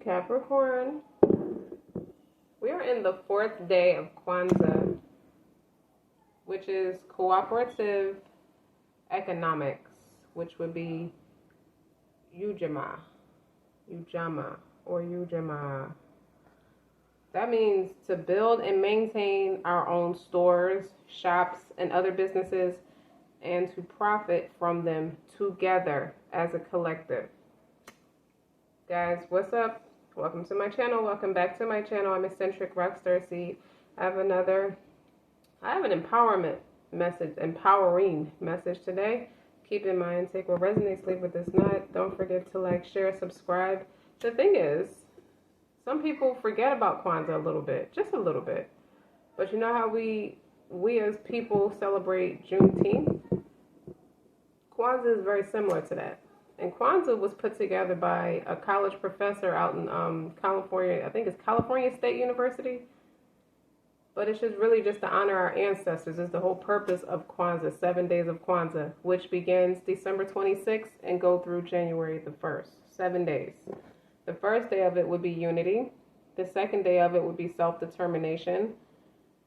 Capricorn, we are in the 4th day of KWANZAA, which is cooperative economics, which would be Ujamaa, or Ujamaa. That means to build and maintain our own stores, shops, and other businesses, and to profit from them together as a collective. Guys, what's up? Welcome to my channel. Welcome back to my channel. I'm eccentric RockStar'Seed. I have an empowerment message, empowering message today. Keep in mind, take what resonates, leave what does not. Don't forget to like, share, subscribe. The thing is, some people forget about KWANZAA a little bit, just a little bit. But you know how we as people celebrate Juneteenth? KWANZAA is very similar to that. And KWANZAA was put together by a college professor out in California. I think it's California State University. But it's really just to honor our ancestors. It's the whole purpose of KWANZAA, 7 days of KWANZAA, which begins December 26th and go through January the 1st. 7 days. The first day of it would be unity. The second day of it would be self-determination.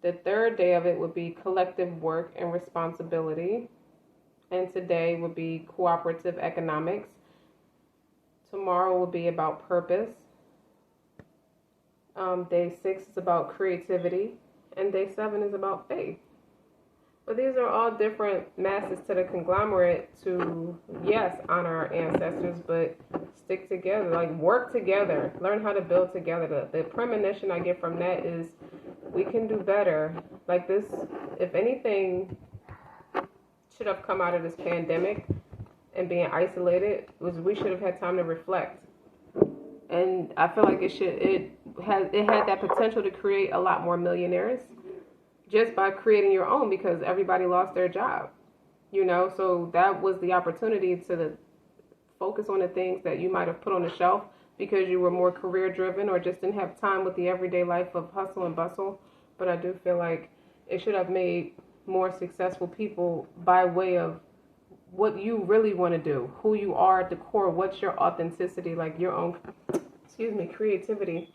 The third day of it would be collective work and responsibility. And today would be cooperative economics. Tomorrow will be about purpose. Day 6 is about creativity. And day 7 is about faith. But these are all different masses to the conglomerate to, yes, honor our ancestors, but stick together, like work together, learn how to build together. The premonition I get from that is we can do better. Like this, if anything should have come out of this pandemic and being isolated, was we should have had time to reflect. And I feel like it had that potential to create a lot more millionaires just by creating your own, because everybody lost their job, so that was the opportunity to focus on the things that you might have put on the shelf because you were more career driven or just didn't have time with the everyday life of hustle and bustle. But I do feel like it should have made more successful people by way of what you really want to do, who you are at the core, what's your authenticity, like your own, creativity.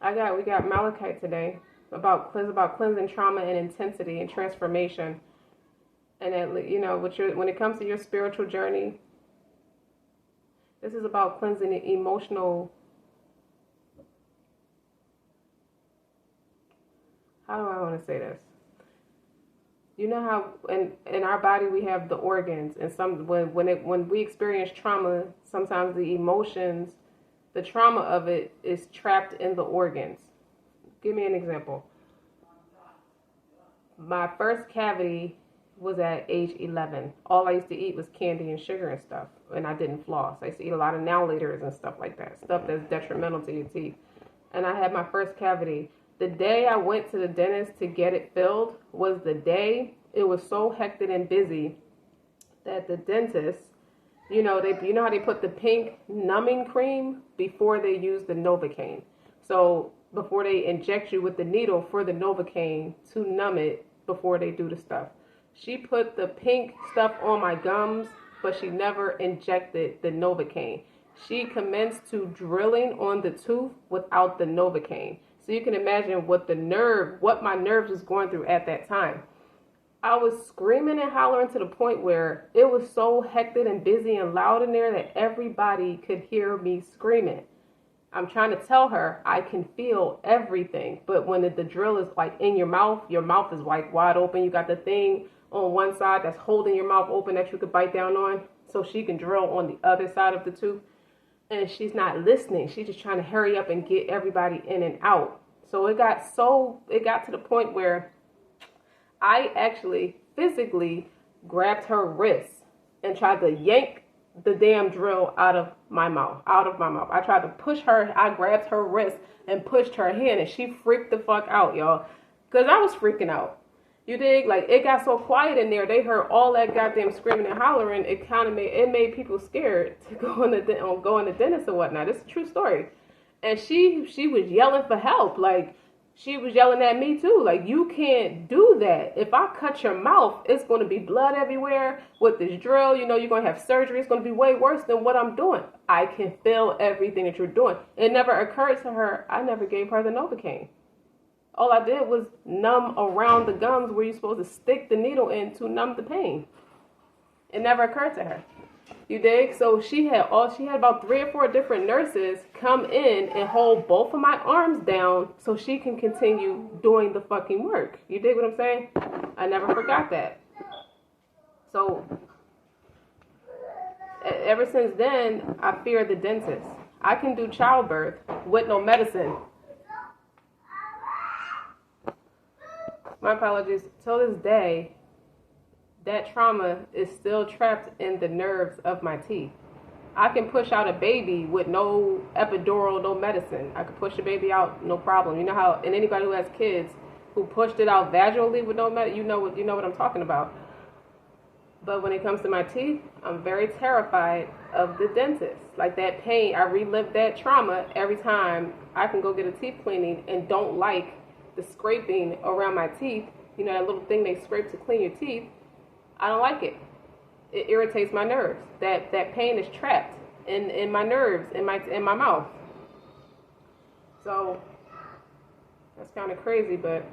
We got Malachite today about cleansing trauma and intensity and transformation. And when it comes to your spiritual journey, this is about cleansing the emotional. How do I want to say this? You know how in our body we have the organs, and when we experience trauma, sometimes the emotions, the trauma of it is trapped in the organs. Give me an example. My first cavity was at age 11. All I used to eat was candy and sugar and stuff, and I didn't floss. I used to eat a lot of now laters and stuff like that, stuff that's detrimental to your teeth. And I had my first cavity. The day I went to the dentist to get it filled was the day it was so hectic and busy that the dentist, you know how they put the pink numbing cream before they use the Novocaine. So before they inject you with the needle for the Novocaine to numb it before they do the stuff. She put the pink stuff on my gums, but she never injected the Novocaine. She commenced to drilling on the tooth without the Novocaine. So you can imagine what my nerves was going through at that time. I was screaming and hollering to the point where it was so hectic and busy and loud in there that everybody could hear me screaming. I'm trying to tell her I can feel everything, but when the drill is like in your mouth is like wide open. You got the thing on one side that's holding your mouth open that you could bite down on, so she can drill on the other side of the tooth. And she's not listening. She's just trying to hurry up and get everybody in and out. So it got to the point where I actually physically grabbed her wrist and tried to yank the damn drill out of my mouth. I tried to push her. I grabbed her wrist and pushed her hand, and she freaked the fuck out, y'all. Because I was freaking out. You dig? Like, it got so quiet in there. They heard all that goddamn screaming and hollering. It made people scared to go in the dentist or whatnot. It's a true story. And she was yelling for help. Like, she was yelling at me too, like, you can't do that. If I cut your mouth, it's going to be blood everywhere with this drill. You know, you're going to have surgery. It's going to be way worse than what I'm doing. I can feel everything that you're doing. It never occurred to her. I never gave her the Novocaine. All I did was numb around the gums where you're supposed to stick the needle in to numb the pain. It never occurred to her. You dig? So she had about 3 or 4 different nurses come in and hold both of my arms down so she can continue doing the fucking work. You dig what I'm saying? I never forgot that. So ever since then, I fear the dentist. I can do childbirth with no medicine. My apologies. Till this day, that trauma is still trapped in the nerves of my teeth. I can push out a baby with no epidural, no medicine. I can push a baby out, no problem. You know how, and anybody who has kids who pushed it out vaginally with no medicine, you know what I'm talking about. But when it comes to my teeth, I'm very terrified of the dentist. Like that pain, I relive that trauma every time I can go get a teeth cleaning and don't like the scraping around my teeth. You know, that little thing they scrape to clean your teeth. I don't like it. It irritates my nerves. That pain is trapped in my nerves, in my mouth. So that's kind of crazy, but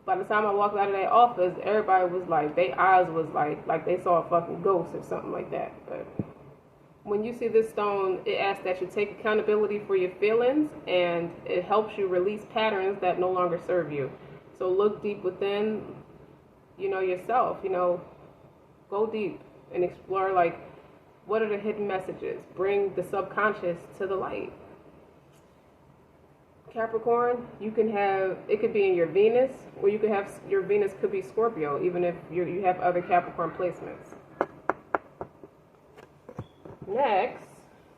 by the time I walked out of that office, everybody was like, their eyes was like they saw a fucking ghost or something like that. But when you see this stone, it asks that you take accountability for your feelings, and it helps you release patterns that no longer serve you. So look deep within, yourself, go deep and explore, like, what are the hidden messages? Bring the subconscious to the light. Capricorn, it could be in your Venus, or you could have, your Venus could be Scorpio, even if you have other Capricorn placements. Next,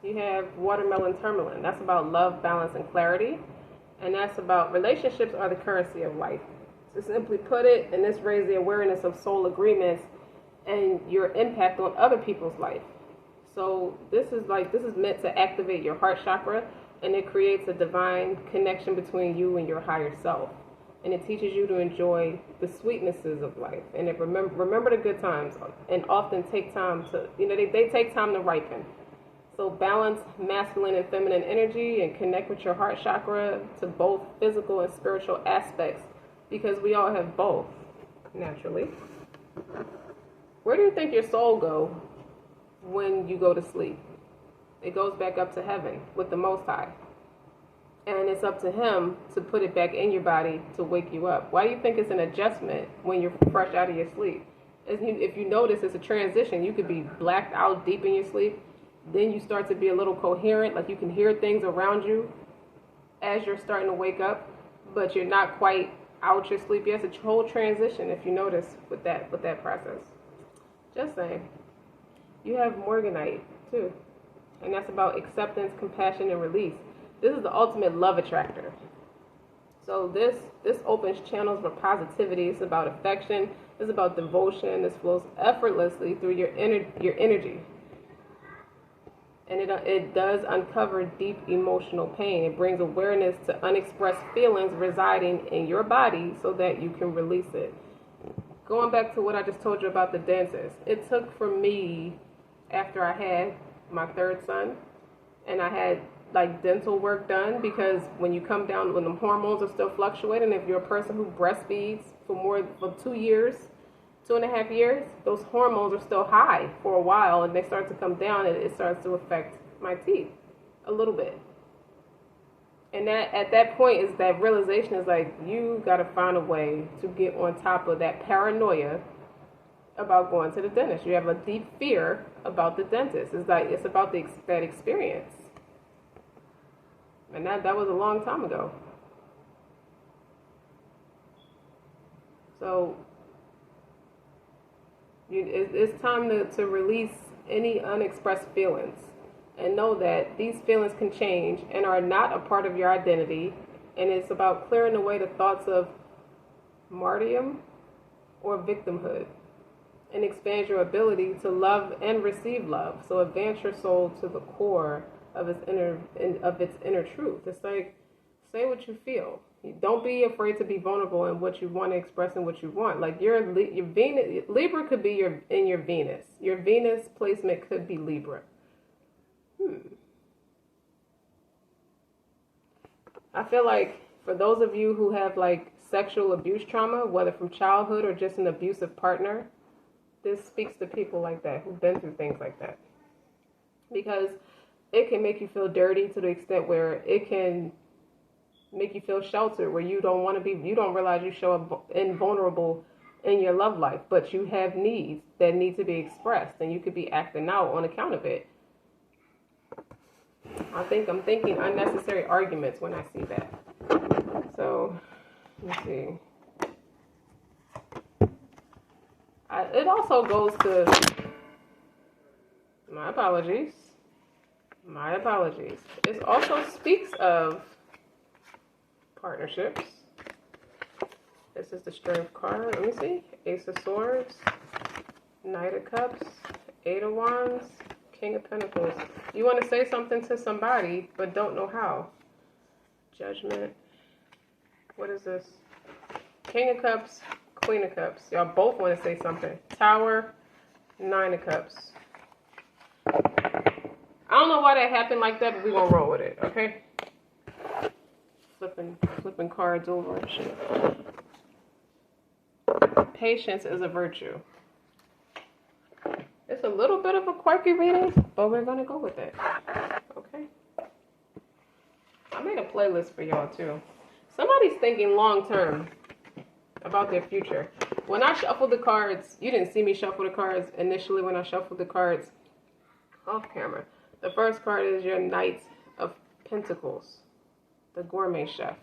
you have watermelon tourmaline. That's about love, balance, and clarity. And that's about relationships are the currency of life. To simply put it, and this raises the awareness of soul agreements and your impact on other people's life. So this is meant to activate your heart chakra, and it creates a divine connection between you and your higher self. And it teaches you to enjoy the sweetnesses of life. And it remember the good times, and often take time to, they take time to ripen. So balance masculine and feminine energy and connect with your heart chakra to both physical and spiritual aspects, because we all have both, naturally. Where do you think your soul goes when you go to sleep? It goes back up to heaven with the Most High. And it's up to Him to put it back in your body to wake you up. Why do you think it's an adjustment when you're fresh out of your sleep? If you notice, it's a transition. You could be blacked out deep in your sleep. Then you start to be a little coherent, like you can hear things around you as you're starting to wake up, but you're not quite out your sleep yet. It's a whole transition, if you notice, with that process. Just saying. You have Morganite, too. And that's about acceptance, compassion, and release. This is the ultimate love attractor. So this opens channels for positivity. It's about affection. It's about devotion. This flows effortlessly through your energy. And it does uncover deep emotional pain. It brings awareness to unexpressed feelings residing in your body so that you can release it. Going back to what I just told you about the dentist. It took for me, after I had my 3rd son, and I had dental work done, because when you come down, when the hormones are still fluctuating, if you're a person who breastfeeds for 2 years, 2.5 years, those hormones are still high for a while, and they start to come down, and it starts to affect my teeth a little bit. And that at that point is that realization is like, you got to find a way to get on top of that paranoia about going to the dentist. You have a deep fear about the dentist. It's about that experience. And that was a long time ago. So it's time to release any unexpressed feelings, and know that these feelings can change and are not a part of your identity. And it's about clearing away the thoughts of martyrdom or victimhood, and expand your ability to love and receive love. So advance your soul to the core of its inner truth. It's like Say what you feel. Don't be afraid to be vulnerable in what you want to express and what you want. Like your Venus, Libra could be in your Venus. Your Venus placement could be Libra. I feel like for those of you who have like sexual abuse trauma, whether from childhood or just an abusive partner, this speaks to people like that who've been through things like that. Because it can make you feel dirty to the extent where it can make you feel sheltered, where you don't want to be, you don't realize you show up invulnerable in your love life, but you have needs that need to be expressed, and you could be acting out on account of it. I'm thinking unnecessary arguments when I see that. So, let's see. It also goes to, my apologies. It also speaks of partnerships. This is the Strength card. Let me see. Ace of Swords, Knight of Cups, Eight of Wands, King of Pentacles. You want to say something to somebody, but don't know how. Judgment. What is this? King of Cups, Queen of Cups. Y'all both want to say something. Tower, Nine of Cups. I don't know why that happened like that, but we're going to roll with it, okay? Flipping cards over and shit. Patience is a virtue. It's a little bit of a quirky reading, but we're going to go with it. Okay? I made a playlist for y'all, too. Somebody's thinking long term about their future. When I shuffled the cards, you didn't see me shuffle the cards initially when I shuffled the cards off camera. The first card is your Knight of Pentacles, the gourmet chef.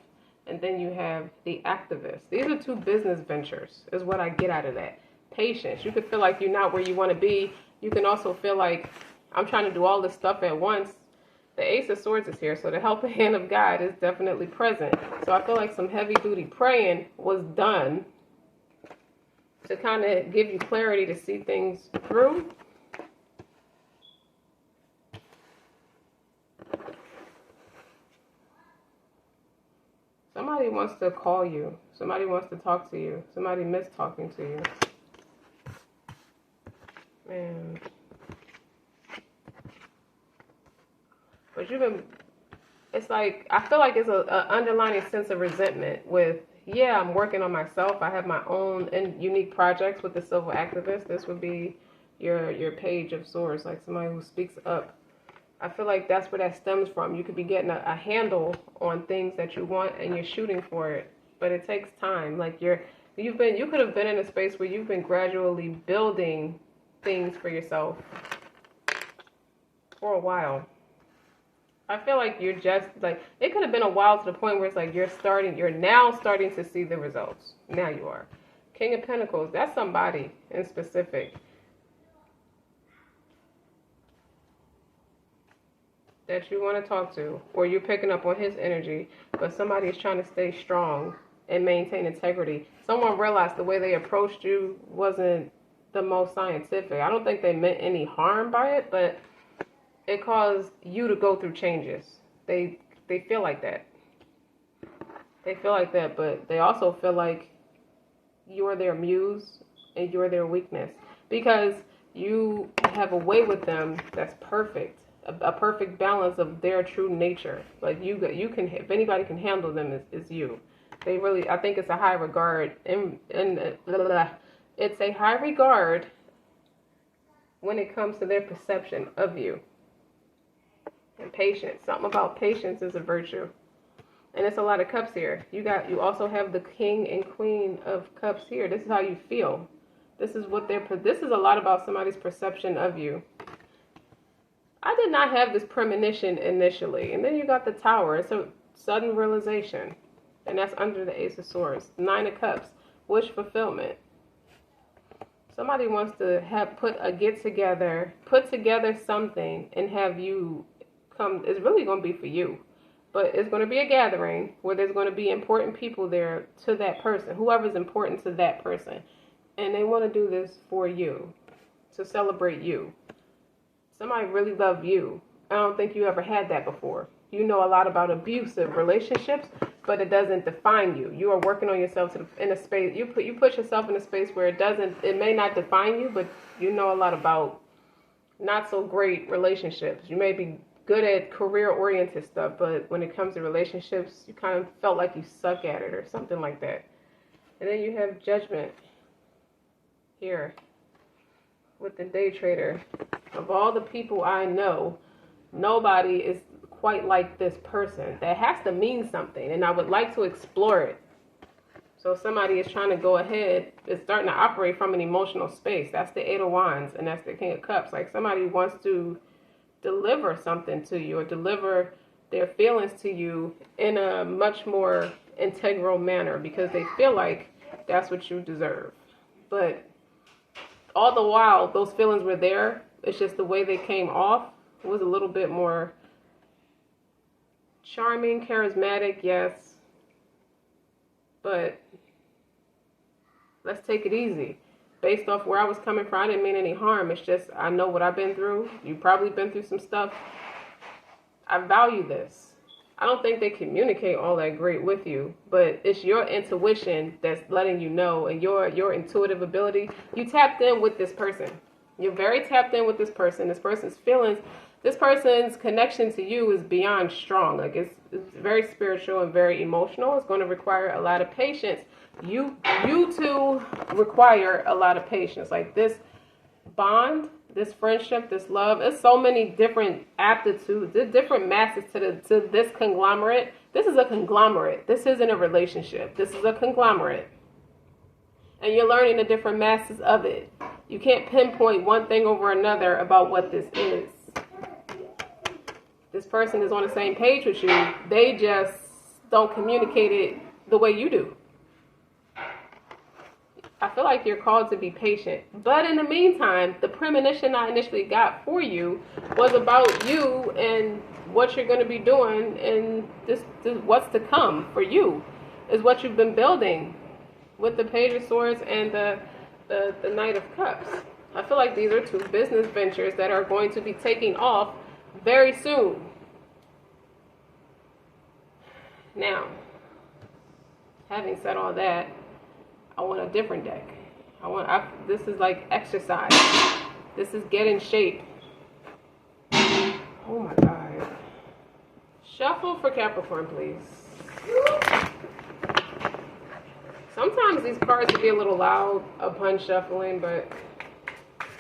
And then you have the activist. These are two business ventures, is what I get out of that. Patience. You could feel like you're not where you want to be. You can also feel like I'm trying to do all this stuff at once. The Ace of Swords is here, so the helping hand of God is definitely present. So I feel like some heavy-duty praying was done to kind of give you clarity to see things through. Somebody wants to call you. Somebody wants to talk to you. Somebody missed talking to you. Man. But you've been, it's like, I feel like it's an underlying sense of resentment with, yeah, I'm working on myself. I have my own unique projects with the Civil Activist. This would be your Page of Swords, like somebody who speaks up. I feel like that's where that stems from. You could be getting a handle on things that you want and you're shooting for it, but it takes time. Like you could have been in a space where you've been gradually building things for yourself for a while. I feel like you're just like, it could have been a while to the point where it's like you're now starting to see the results. Now you are. King of Pentacles, that's somebody in specific that you want to talk to, or you're picking up on his energy, but somebody is trying to stay strong and maintain integrity. Someone realized the way they approached you wasn't the most scientific. I don't think they meant any harm by it, but it caused you to go through changes. They feel like that. They feel like that, but they also feel like you're their muse and you're their weakness, because you have a way with them that's perfect. A perfect balance of their true nature. Like you can, if anybody can handle them, is you. They really, I think it's a high regard it's a high regard when it comes to their perception of you. And patience, something about patience is a virtue. And it's a lot of cups here. You also have the King and Queen of Cups here. This is how you feel. This is a lot about somebody's perception of you. I did not have this premonition initially. And then you got the Tower. It's a sudden realization. And that's under the Ace of Swords. Nine of Cups. Wish fulfillment. Somebody wants to put together something and have you come. It's really going to be for you. But it's going to be a gathering where there's going to be important people there to that person. Whoever's important to that person. And they want to do this for you. To celebrate you. Somebody really love you. I don't think you ever had that before. you know a lot about abusive relationships, but it doesn't define you. You are working on yourself in a space. You put yourself in a space where it may not define you, but you know a lot about not so great relationships. You may be good at career-oriented stuff, but when it comes to relationships, you kind of felt like you suck at it or something like that. And then you have judgment here with the day trader. Of all the people I know, nobody is quite like this person. That has to mean something, and I would like to explore it. So somebody is trying to go ahead, is starting to operate from an emotional space. That's the Eight of Wands, and that's the King of Cups. Like somebody wants to deliver something to you or deliver their feelings to you in a much more integral manner because they feel like that's what you deserve. But all the while, those feelings were there. It's just the way they came off was a little bit more charming, charismatic, yes. But let's take it easy. Based off where I was coming from, I didn't mean any harm. It's just I know what I've been through. You've probably been through some stuff. I value this. I don't think they communicate all that great with you, but it's your intuition that's letting you know, and your intuitive ability. You tapped in with this person. You're very tapped in with this person. This person's feelings, this person's connection to you is beyond strong. Like it's very spiritual and very emotional. It's going to require a lot of patience. You two require a lot of patience. Like this bond, this friendship, this love, there's so many different aptitudes, there's different masses to this conglomerate. This is a conglomerate. This isn't a relationship. This is a conglomerate. And you're learning the different masses of it. You can't pinpoint one thing over another about what this is. This person is on the same page with you. They just don't communicate it the way you do. I feel like you're called to be patient. But in the meantime, the premonition I initially got for you was about you and what you're going to be doing, and this what's to come for you is what you've been building with the Page of Swords and the Knight of Cups. I feel like these are two business ventures that are going to be taking off very soon. Now, having said all that, I want a different deck. This is like exercise. This is get in shape. Oh my God. Shuffle for Capricorn, please. Sometimes these cards can be a little loud upon shuffling, but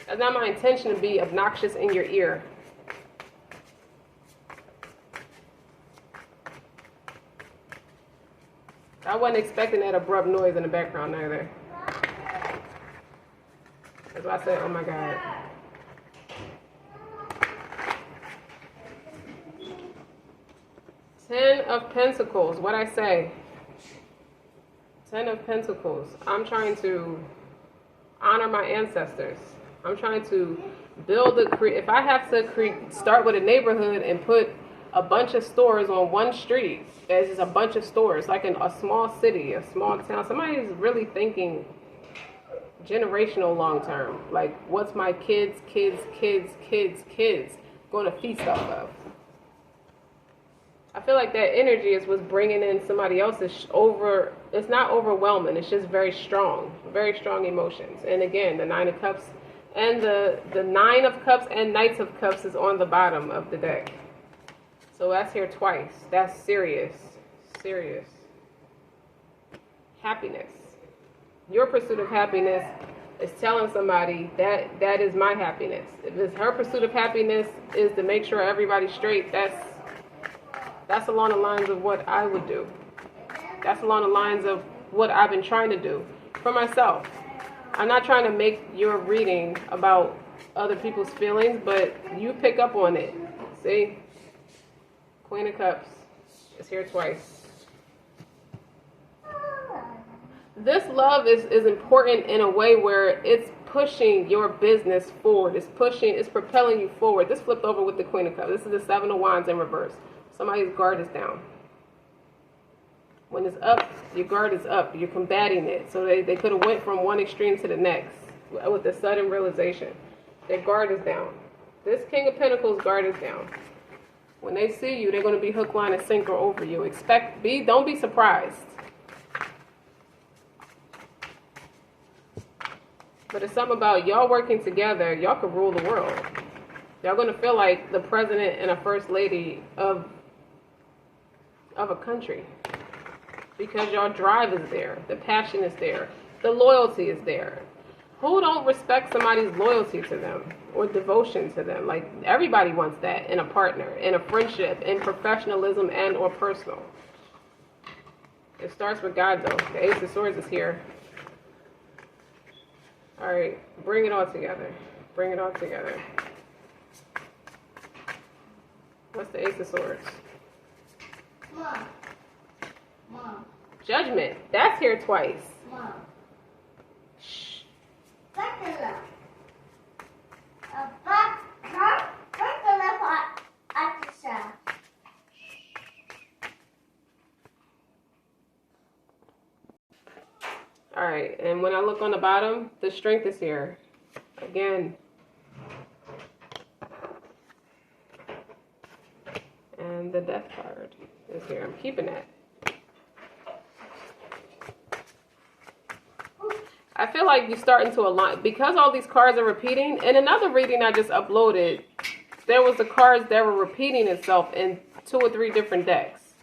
that's not my intention to be obnoxious in your ear. I wasn't expecting that abrupt noise in the background either. That's why I said, oh my God. Ten of Pentacles. What'd I say? Ten of Pentacles. I'm trying to honor my ancestors. I'm trying to build if I have to start with a neighborhood and put a bunch of stores on one street. There's just a bunch of stores, like in a small city, a small town. Somebody's really thinking generational long term. Like, what's my kids going to feast off of? I feel like that energy is what's bringing in somebody else's it's not overwhelming. It's just very strong emotions. And again, the Nine of Cups and the Nine of Cups and Knights of Cups is on the bottom of the deck. So that's here twice. That's serious. Happiness. Your pursuit of happiness is telling somebody that is my happiness. If it's her pursuit of happiness is to make sure everybody's straight, that's along the lines of what I would do. That's along the lines of what I've been trying to do for myself. I'm not trying to make your reading about other people's feelings, but you pick up on it. See? Queen of Cups is here twice. This love is important in a way where it's pushing your business forward. It's propelling you forward. This flipped over with the Queen of Cups. This is the Seven of Wands in reverse. Somebody's guard is down. When it's up, your guard is up. You're combating it. So they could have went from one extreme to the next with the sudden realization. Their guard is down. This King of Pentacles guard is down. When they see you, they're going to be hook, line, and sinker over you. Don't be surprised. But it's something about y'all working together. Y'all could rule the world. Y'all going to feel like the president and a first lady of a country. Because y'all drive is there. The passion is there. The loyalty is there. Who don't respect somebody's loyalty to them or devotion to them? Like, everybody wants that in a partner, in a friendship, in professionalism and or personal. It starts with God, though. The Ace of Swords is here. All right, bring it all together. Bring it all together. What's the Ace of Swords? Mom. Judgment. That's here twice. Mom. Shh. All right, and when I look on the bottom, the Strength is here. Again. And the Death card is here. I'm keeping that. I feel like you're starting to align because all these cards are repeating. In another reading I just uploaded, there was the cards that were repeating itself in 2 or 3 different decks.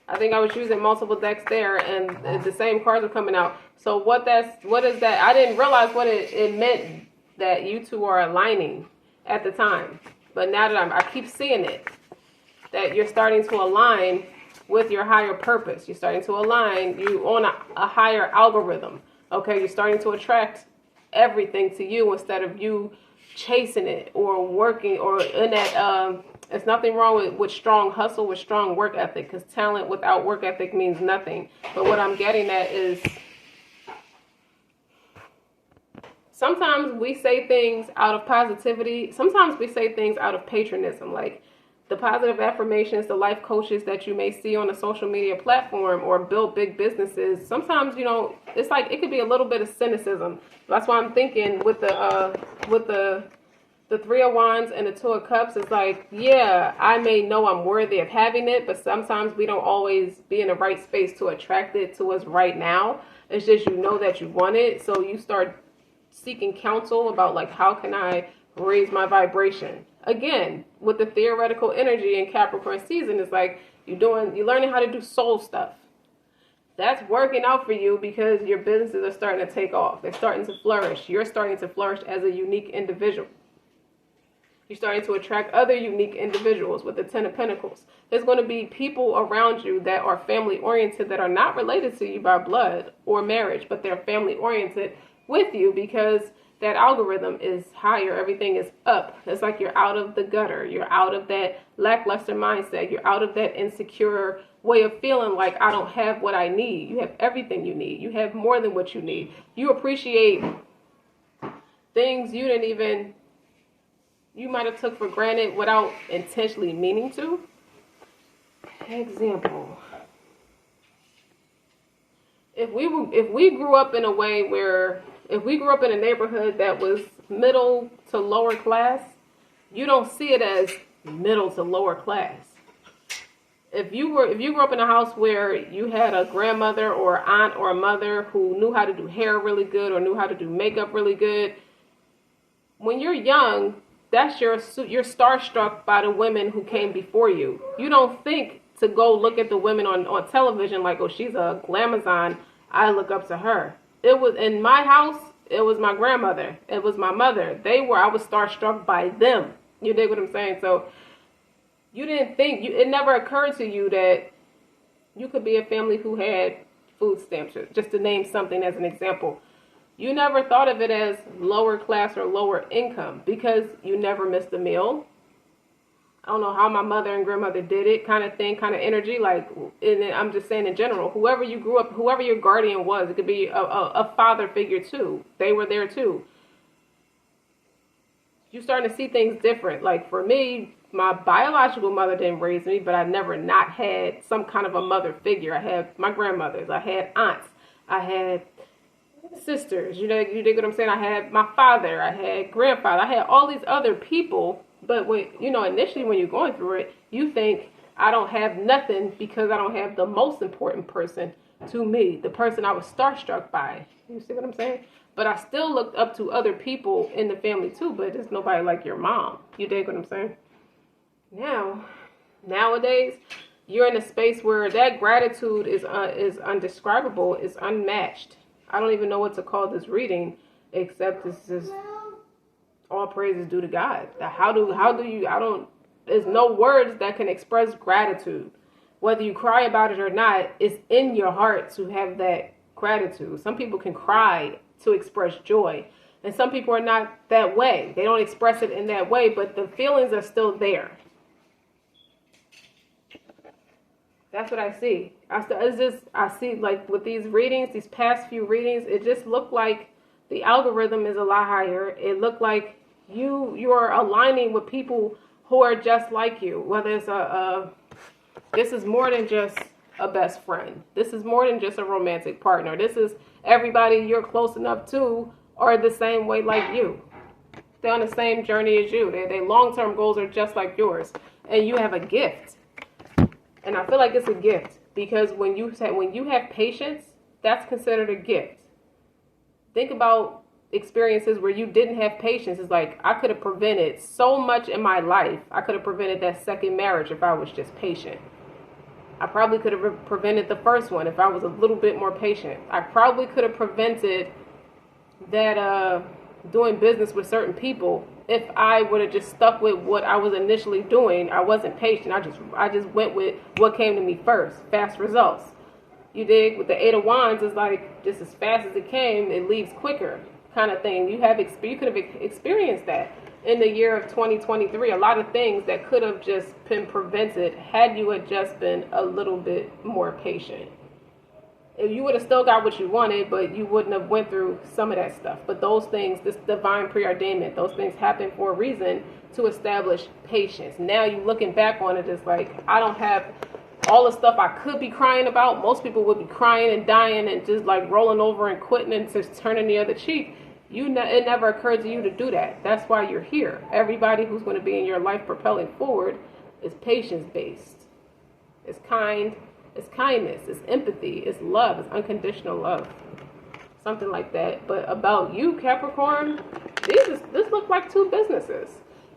I think I was using multiple decks there, and the same cards are coming out. So what is that? I didn't realize what it meant that you two are aligning at the time. But now that I keep seeing it, that you're starting to align with your higher purpose. You're starting to align. You on a higher algorithm. Okay, you're starting to attract everything to you instead of you chasing it or working or in that. There's nothing wrong with strong hustle, with strong work ethic, because talent without work ethic means nothing. But what I'm getting at is sometimes we say things out of positivity. Sometimes we say things out of patronism, like the positive affirmations, the life coaches that you may see on a social media platform or build big businesses. Sometimes, it's like it could be a little bit of cynicism. That's why I'm thinking with the 3 of Wands and the 2 of Cups, it's like, yeah, I may know I'm worthy of having it, but sometimes we don't always be in the right space to attract it to us right now. It's just that you want it, so you start seeking counsel about, like, how can I raise my vibration? Again, with the theoretical energy in Capricorn season, it's like you're learning how to do soul stuff. That's working out for you because your businesses are starting to take off. They're starting to flourish. You're starting to flourish as a unique individual. You're starting to attract other unique individuals with the 10 of Pentacles. There's going to be people around you that are family oriented that are not related to you by blood or marriage, but they're family oriented with you because that algorithm is higher. Everything is up. It's like you're out of the gutter. You're out of that lackluster mindset. You're out of that insecure way of feeling like I don't have what I need. You have everything you need. You have more than what you need. You appreciate things you might have took for granted without intentionally meaning to. Example. If we grew up in a way where if we grew up in a neighborhood that was middle to lower class, you don't see it as middle to lower class. If you grew up in a house where you had a grandmother or aunt or a mother who knew how to do hair really good or knew how to do makeup really good, when you're young, that's you're starstruck by the women who came before you. You don't think to go look at the women on television like, oh, she's a glamazon, I look up to her. It was in my house, it was my grandmother, it was my mother. I was starstruck by them. You dig what I'm saying? So you didn't think, it never occurred to you that you could be a family who had food stamps, just to name something as an example. You never thought of it as lower class or lower income because you never missed a meal. I don't know how my mother and grandmother did it, kind of thing, kind of energy. Like, and I'm just saying in general, whoever you grew up, whoever your guardian was, it could be a father figure too. They were there too. You're starting to see things different. Like for me, my biological mother didn't raise me, but I never not had some kind of a mother figure. I had my grandmothers, I had aunts, I had sisters. You dig what I'm saying? I had my father, I had grandfather, I had all these other people But initially when you're going through it, you think, I don't have nothing because I don't have the most important person to me, the person I was starstruck by. You see what I'm saying? But I still looked up to other people in the family too, but there's nobody like your mom. You dig what I'm saying? Nowadays, you're in a space where that gratitude is undescribable, is unmatched. I don't even know what to call this reading, except it's just all praises due to God. There's no words that can express gratitude. Whether you cry about it or not, it's in your heart to have that gratitude. Some people can cry to express joy, and some people are not that way. They don't express it in that way, but the feelings are still there. That's what I see. I see, like, with these readings, these past few readings, it just looked like the algorithm is a lot higher. It looked like you're aligning with people who are just like you. Whether it's this is more than just a best friend. This is more than just a romantic partner. This is everybody you're close enough to are the same way like you. They're on the same journey as you. Their long-term goals are just like yours, and you have a gift. And I feel like it's a gift because when you have patience, that's considered a gift. Think about experiences where you didn't have patience. It's like, I could have prevented so much in my life. I could have prevented that second marriage if I was just patient. I probably could have prevented the first one if I was a little bit more patient. I probably could have prevented that doing business with certain people if I would have just stuck with what I was initially doing. I wasn't patient. I just went with what came to me first. Fast results. You dig? With the Eight of Wands, it's like just as fast as it came, it leaves quicker, kind of thing. You could have experienced that in the year of 2023. A lot of things that could have just been prevented had you had just been a little bit more patient. If you would have still got what you wanted, but you wouldn't have went through some of that stuff. But those things, this divine preordainment, those things happen for a reason to establish patience. Now you looking back on it, it's like, I don't have all the stuff I could be crying about. Most people would be crying and dying and just like rolling over and quitting and just turning the other cheek. It never occurred to you to do that. That's why you're here. Everybody who's going to be in your life propelling forward is patience-based. It's kind. It's kindness, it's empathy, it's love, it's unconditional love. Something like that. But about you, Capricorn, this look like two businesses.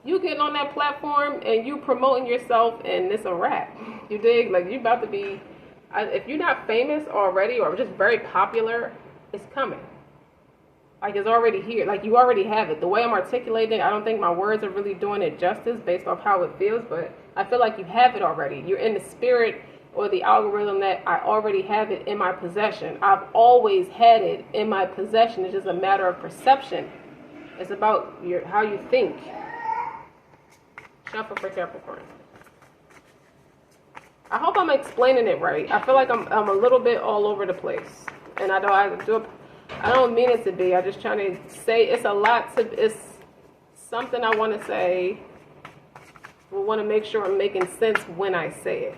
You getting on that platform and you promoting yourself, and it's a wrap. You dig? Like, you about to be, if you're not famous already or just very popular, it's coming. Like, it's already here. Like, you already have it. The way I'm articulating it, I don't think my words are really doing it justice based off how it feels, but I feel like you have it already. You're in the spirit or the algorithm that I already have it in my possession. I've always had it in my possession. It's just a matter of perception. It's about how you think. Shuffle for Capricorn. I hope I'm explaining it right. I feel like I'm a little bit all over the place, and I don't mean it to be. I'm just trying to say it's something I want to say. I want to make sure I'm making sense when I say it.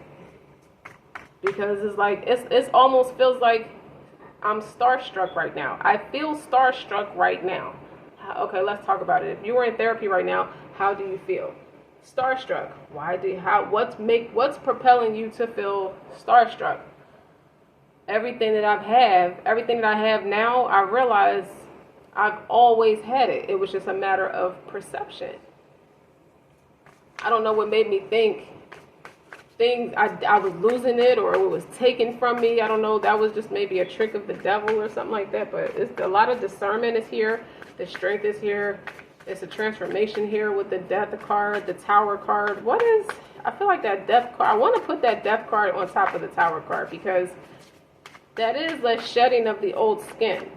Because it's like, it almost feels like I'm starstruck right now. I feel starstruck right now. Okay, let's talk about it. If you were in therapy right now, how do you feel? Starstruck. What's propelling you to feel starstruck? Everything that I have now, I realize I've always had it. It was just a matter of perception. I don't know what made me think I was losing it or it was taken from me. I don't know. That was just maybe a trick of the devil or something like that. But it's a lot of discernment is here. The strength is here. It's a transformation here with the death card, the tower card. I feel like that death card. I want to put that death card on top of the tower card because that is the shedding of the old skin.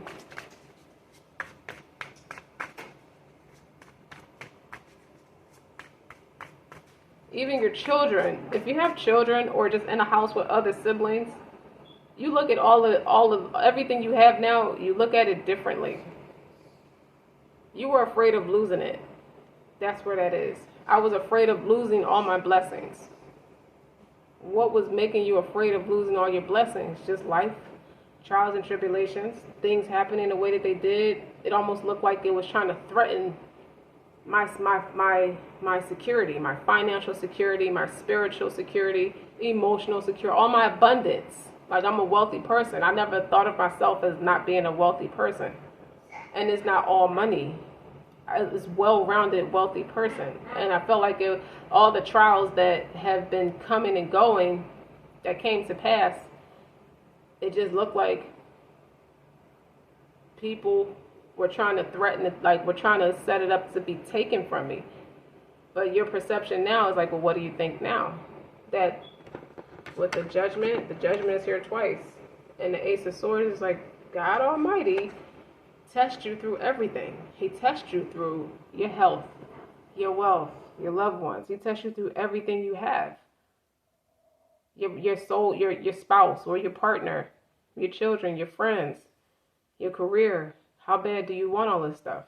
Even your children, if you have children or just in a house with other siblings, you look at all of everything you have now, you look at it differently. You were afraid of losing it. That's where that is. I was afraid of losing all my blessings. What was making you afraid of losing all your blessings? Just life, trials and tribulations, things happening the way that they did. It almost looked like it was trying to threaten my security, my financial security, my spiritual security, emotional security, all my abundance. Like, I'm a wealthy person. I never thought of myself as not being a wealthy person. And it's not all money. It's well-rounded, wealthy person. And I felt like all the trials that have been coming and going that came to pass, it just looked like people were trying to threaten it, like, we're trying to set it up to be taken from me. But your perception now is like, well, what do you think now? That with the judgment is here twice. And the Ace of Swords is like, God Almighty tests you through everything. He tests you through your health, your wealth, your loved ones. He tests you through everything you have. Your soul, your spouse or your partner, your children, your friends, your career. How bad do you want all this stuff?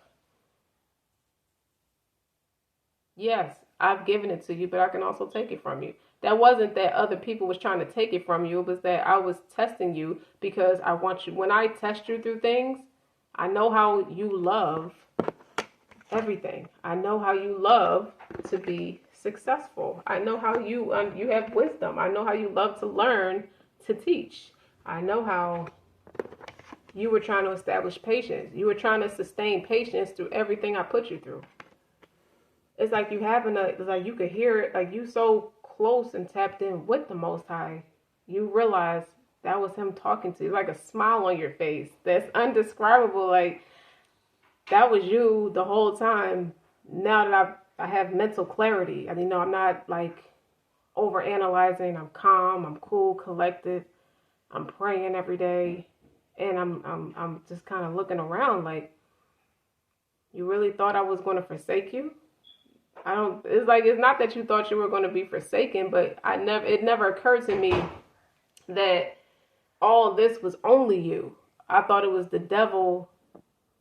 Yes, I've given it to you, but I can also take it from you. That wasn't that other people was trying to take it from you. It was that I was testing you because I want you. When I test you through things, I know how you love everything. I know how you love to be successful. I know how you have wisdom. I know how you love to learn, to teach. I know how you were trying to establish patience. You were trying to sustain patience through everything I put you through. It's like it's like you could hear it, like you so close and tapped in with the Most High. You realize that was him talking to you, like a smile on your face that's undescribable. Like, that was you the whole time. Now that I have mental clarity, I'm not like over analyzing. I'm calm. I'm cool, collected. I'm praying every day, and I'm just kind of looking around. Like, you really thought I was going to forsake you? It's not that you thought you were going to be forsaken, but it never occurred to me that all this was only you. I thought it was the devil.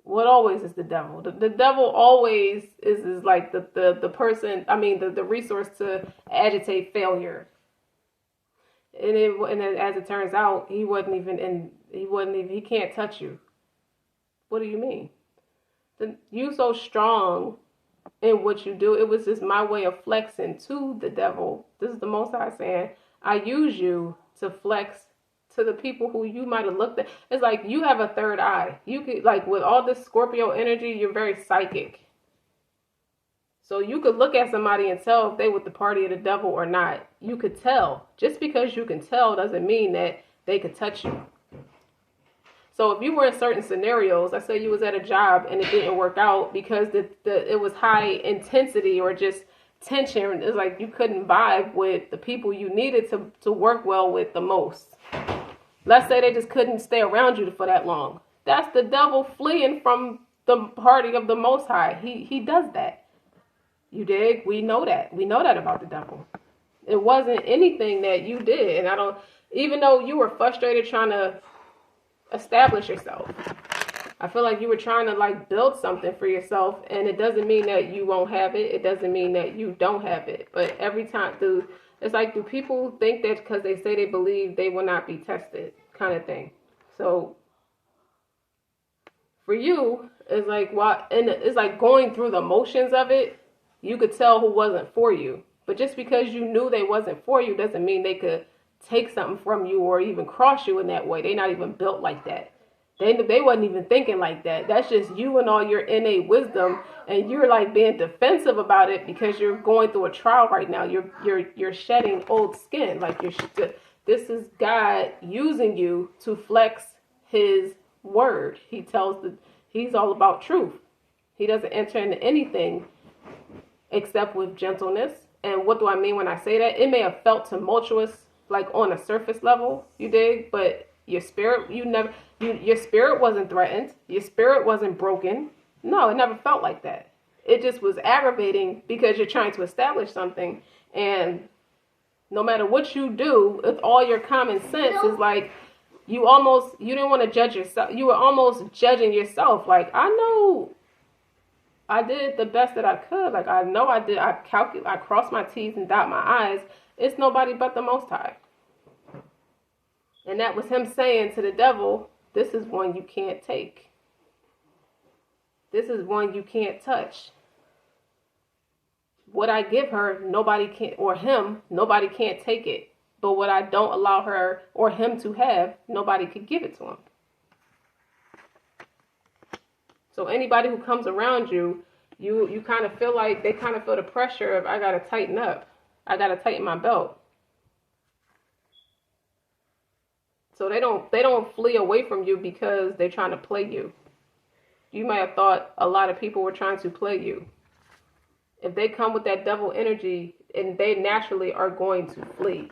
What always is the devil? The devil always is like the person, the resource to agitate failure. And as it turns out, he can't touch you. What do you mean? You so strong in what you do. It was just my way of flexing to the devil. This is the Most High saying, I use you to flex to the people who you might have looked at. It's like you have a third eye. You could, like, with all this Scorpio energy, you're very psychic. So you could look at somebody and tell if they with the party of the devil or not. You could tell. Just because you can tell doesn't mean that they could touch you. So if you were in certain scenarios, let's say you was at a job and it didn't work out because it was high intensity or just tension. It's like you couldn't vibe with the people you needed to work well with the most. Let's say they just couldn't stay around you for that long. That's the devil fleeing from the party of the Most High. He does that. You dig? We know that. We know that about the devil. It wasn't anything that you did. And even though you were frustrated trying to establish yourself, I feel like you were trying to like build something for yourself, and it doesn't mean that you won't have it. It doesn't mean that you don't have it. But every time, it's like, do people think that because they say they believe they will not be tested, kind of thing? So for you, it's like, and it's like going through the motions of it. You could tell who wasn't for you, but just because you knew they wasn't for you doesn't mean they could take something from you or even cross you in that way. They're not even built like that. They wasn't even thinking like that. That's just you and all your innate wisdom, and you're like being defensive about it because you're going through a trial right now. You're shedding old skin. Like this is God using you to flex His word. He's all about truth. He doesn't enter into anything except with gentleness. And what do I mean when I say that? It may have felt tumultuous, like on a surface level, you dig, but your spirit, your spirit wasn't threatened. Your spirit wasn't broken. No, it never felt like that. It just was aggravating because you're trying to establish something, and no matter what you do, with all your common sense is like, you didn't want to judge yourself. You were almost judging yourself. Like, I know I did the best that I could. Like, I know I did. I crossed my T's and dot my I's. It's nobody but the Most High. And that was him saying to the devil, this is one you can't take. This is one you can't touch. What I give her, nobody can, or him, nobody can't take it. But what I don't allow her or him to have, nobody could give it to him. So anybody who comes around you, you kind of feel like, they kind of feel the pressure of, I got to tighten up. I got to tighten my belt. So they don't flee away from you because they're trying to play you. You might have thought a lot of people were trying to play you. If they come with that devil energy, and they naturally are going to flee,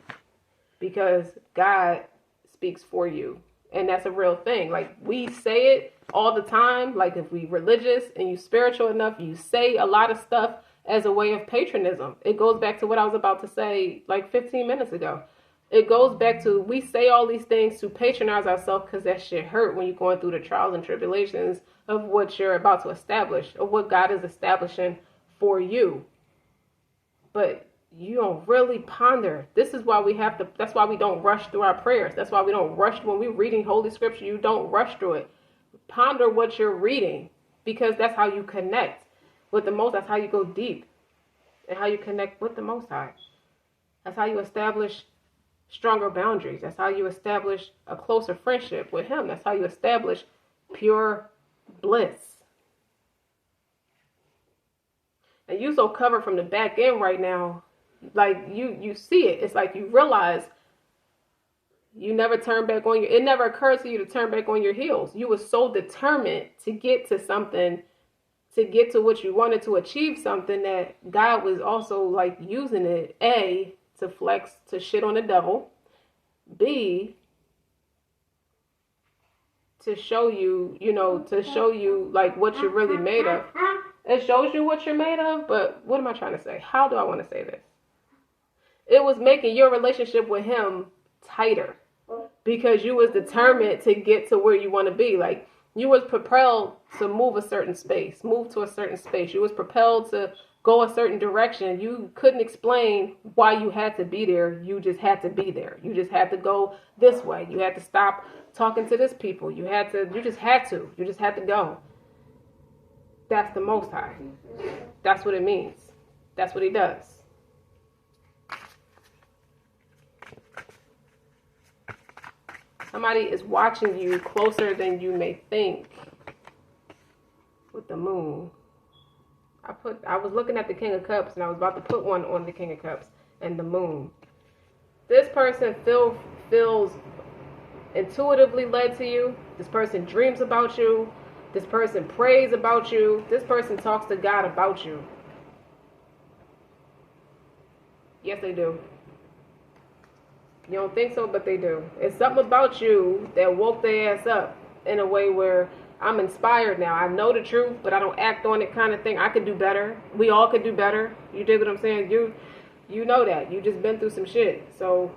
because God speaks for you. And that's a real thing. Like, we say it all the time. Like, if we religious and you spiritual enough, you say a lot of stuff as a way of patronism. It goes back to what I was about to say like 15 minutes ago. It goes back to, we say all these things to patronize ourselves because that shit hurt when you're going through the trials and tribulations of what you're about to establish, of what God is establishing for you. But you don't really ponder. This is why that's why we don't rush through our prayers. That's why we don't rush when we're reading Holy Scripture. You don't rush through it. Ponder what you're reading, because that's how you connect with the Most. That's how you go deep, and how you connect with the Most High. That's how you establish stronger boundaries. That's how you establish a closer friendship with Him. That's how you establish pure bliss. And you so covered from the back end right now, like you see it. It's like you realize you never turn back on it never occurred to you to turn back on your heels. You were so determined to get to something, to get to what you wanted, to achieve something, that God was also like using it, A, to flex, to shit on the devil, B, to show you, to show you like what you're really made of. It shows you what you're made of, but what am I trying to say? How do I want to say this? It was making your relationship with Him tighter, because you was determined to get to where you want to be. Like, you was propelled to move to a certain space. You was propelled to go a certain direction. You couldn't explain why you had to be there. You just had to be there. You just had to go this way. You had to stop talking to this people. You just had to go. That's the Most High. That's what it means. That's what He does. Somebody is watching you closer than you may think with the moon. I was looking at the King of Cups, and I was about to put one on the King of Cups and the moon. This person feels intuitively led to you. This person dreams about you. This person prays about you. This person talks to God about you. Yes, they do. You don't think so, but they do. It's something about you that woke their ass up in a way where I'm inspired now. I know the truth, but I don't act on it, kind of thing. I could do better. We all could do better. You dig what I'm saying? You know that. You just been through some shit. So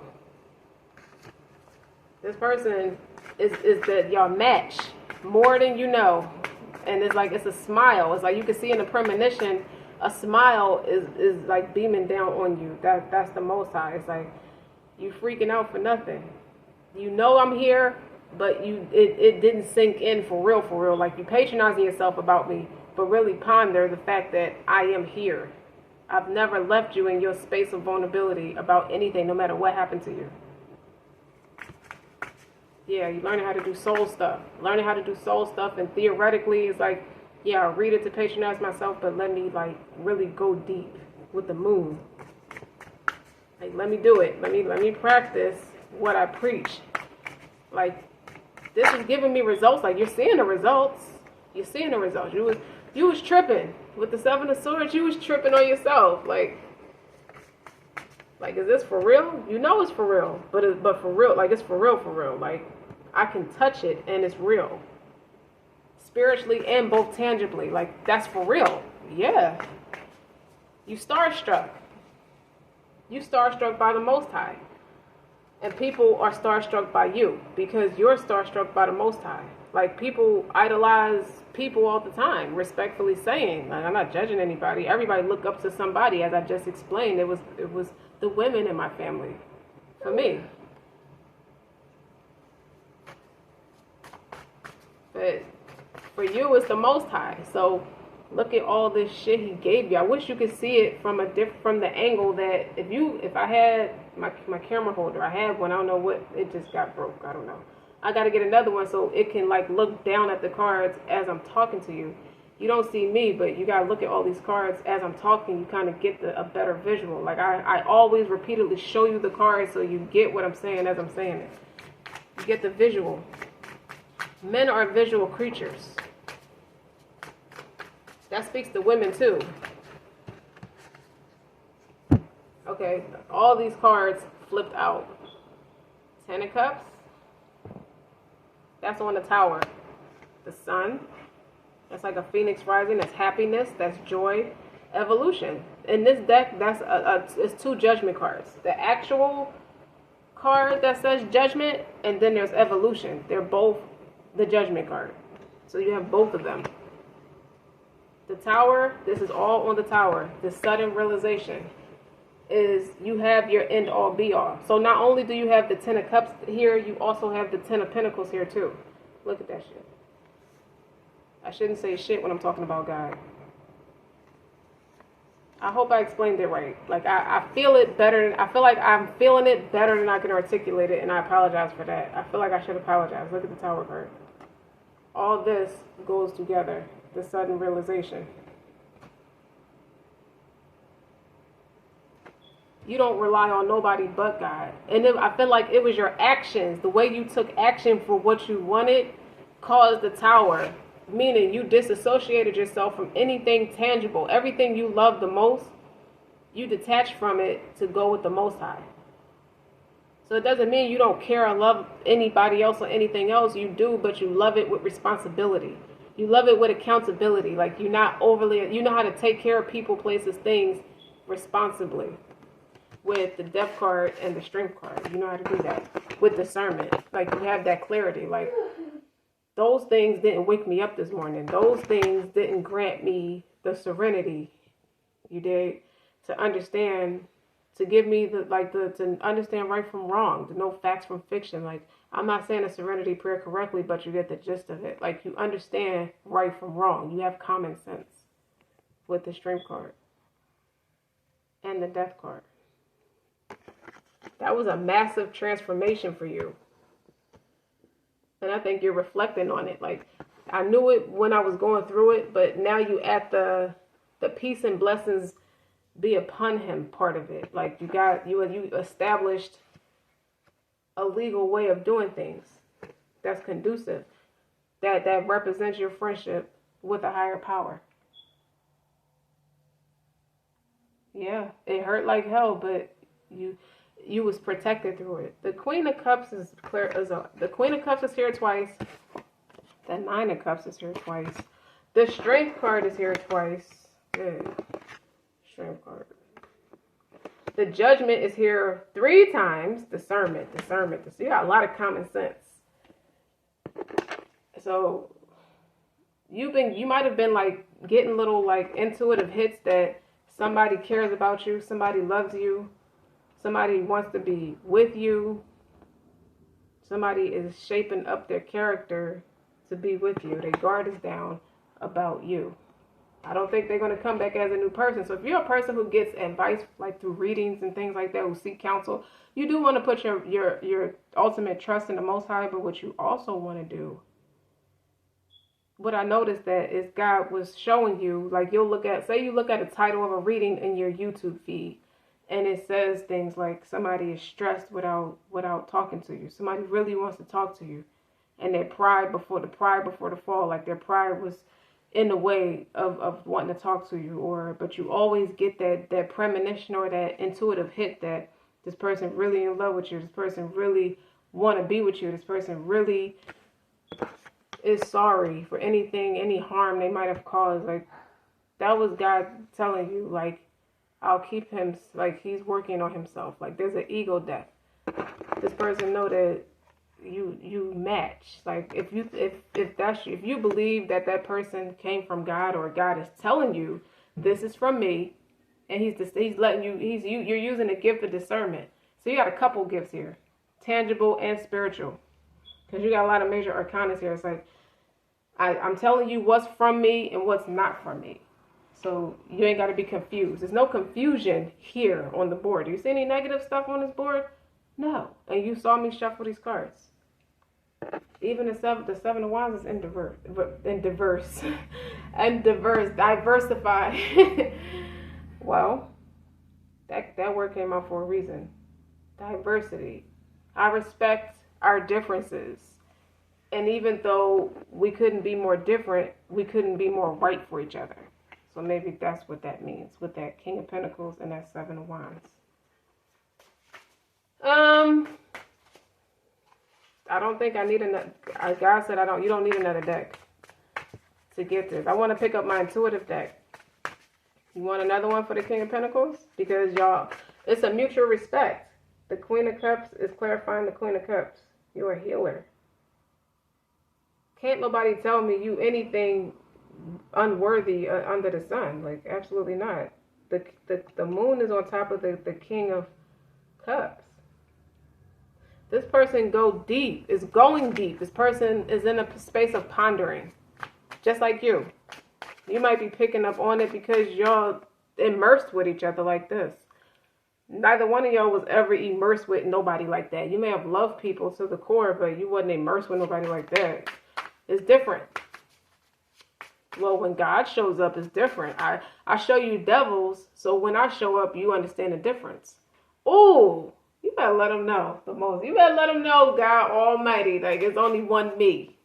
this person is that y'all match more than you know. And it's like, it's a smile. It's like you can see in the premonition, a smile is like beaming down on you. That's the Most High. It's like, you freaking out for nothing. You know I'm here, but it didn't sink in for real. Like, you patronizing yourself about me, but really ponder the fact that I am here. I've never left you in your space of vulnerability about anything, no matter what happened to you. Yeah, you learning how to do soul stuff. And theoretically, it's like, yeah, I read it to patronize myself, but let me like really go deep with the moon. Like, let me do it. Let me practice what I preach. Like, this is giving me results. Like, you're seeing the results. You was tripping with the Seven of Swords. You was tripping on yourself. Like, is this for real? You know it's for real, but for real, like, it's for real. Like, I can touch it and it's real, spiritually and both tangibly. Like, that's for real. Yeah. You starstruck. You starstruck by the Most High. And people are starstruck by you because you're starstruck by the Most High. Like, people idolize people all the time, respectfully saying. Like, I'm not judging anybody. Everybody look up to somebody, as I just explained. It was the women in my family. For me. But for you, it's the Most High. So Look at all this shit he gave you. I wish you could see it from from the angle that if I had my camera holder, I had one. I don't know what, it just got broke. I don't know. I got to get another one so it can like look down at the cards as I'm talking to you. You don't see me, but you got to look at all these cards as I'm talking. You kind of get a better visual. Like I always repeatedly show you the cards so you get what I'm saying as I'm saying it. You get the visual. Men are visual creatures. That speaks to women too. Okay, all these cards flipped out. Ten of Cups. That's on the Tower. The Sun. That's like a phoenix rising. That's happiness. That's joy. Evolution. In this deck, it's two judgment cards. The actual card that says judgment, and then there's evolution. They're both the judgment card. So you have both of them. The Tower, this is all on the Tower. The sudden realization is you have your end all be all. So not only do you have the Ten of Cups here, you also have the Ten of Pentacles here too. Look at that shit. I shouldn't say shit when I'm talking about God. I hope I explained it right. Like I feel it better. I feel like I'm feeling it better than I can articulate it, and I apologize for that. I feel like I should apologize. Look at the Tower card. All this goes together. The sudden realization. You don't rely on nobody but God. And I feel like it was your actions, the way you took action for what you wanted, caused the Tower. Meaning you disassociated yourself from anything tangible. Everything you love the most, you detached from it to go with the Most High. So it doesn't mean you don't care or love anybody else or anything else. You do, but you love it with responsibility. You love it with accountability. Like you're not overly, you know how to take care of people, places, things responsibly. With the Death card and the Strength card. You know how to do that. With discernment. Like you have that clarity. Like those things didn't wake me up this morning. Those things didn't grant me the serenity. You did. To understand, to give me to understand right from wrong. To know facts from fiction. Like I'm not saying a serenity prayer correctly, but you get the gist of it. Like you understand right from wrong. You have common sense with the Strength card and the Death card. That was a massive transformation for you. And I think you're reflecting on it. Like I knew it when I was going through it, but now you at the peace and blessings be upon him part of it. Like you established a legal way of doing things that's conducive, that represents your friendship with a higher power. Yeah, it hurt like hell, but you was protected through it. The Queen of Cups is clear as the Queen of Cups is here twice. The Nine of Cups is here twice. The Strength card is here twice. Good. Strength card. The Judgment is here 3 times. Discernment. So you got a lot of common sense. So you might have been like getting little like intuitive hits that somebody cares about you, somebody loves you, somebody wants to be with you, somebody is shaping up their character to be with you. Their guard is down about you. I don't think they're going to come back as a new person. So if you're a person who gets advice like through readings and things like that, who seek counsel, you do want to put your ultimate trust in the Most High. But what you also want to do, what I noticed that is God was showing you, like you'll look at, say you look at a title of a reading in your YouTube feed, and it says things like somebody is stressed without talking to you. Somebody really wants to talk to you, and their pride before the fall, like their pride was in the way of wanting to talk to you, but you always get that premonition or that intuitive hit that this person really in love with you, this person really want to be with you, this person really is sorry for any harm they might have caused. Like that was God telling you, like, I'll keep him, like he's working on himself. Like there's an ego death. This person know that you match. Like if you believe that person came from God, or God is telling you this is from me, and he's letting you, you're using the gift of discernment. So you got a couple gifts here, tangible and spiritual, because you got a lot of major arcanas here. It's like I'm telling you what's from me and what's not from me. So you ain't got to be confused. There's no confusion here on the board. Do you see any negative stuff on this board? No. And you saw me shuffle these cards. Even the seven of wands is diversified. Well, that word came out for a reason. Diversity. I respect our differences. And even though we couldn't be more different, we couldn't be more right for each other. So maybe that's what that means with that King of Pentacles and that Seven of Wands. I don't think I need another. God said you don't need another deck to get this. I want to pick up my intuitive deck. You want another one for the King of Pentacles? Because y'all, it's a mutual respect. The Queen of Cups is clarifying the Queen of Cups. You're a healer. Can't nobody tell me you anything unworthy under the sun. Like, absolutely not. The moon is on top of the King of Cups. This person is going deep. This person is in a space of pondering. Just like you. You might be picking up on it because y'all immersed with each other like this. Neither one of y'all was ever immersed with nobody like that. You may have loved people to the core, but you wasn't immersed with nobody like that. It's different. Well, when God shows up, it's different. I show you devils, so when I show up, you understand the difference. Ooh, you better let them know the most. You better let them know God Almighty. Like, it's only one me.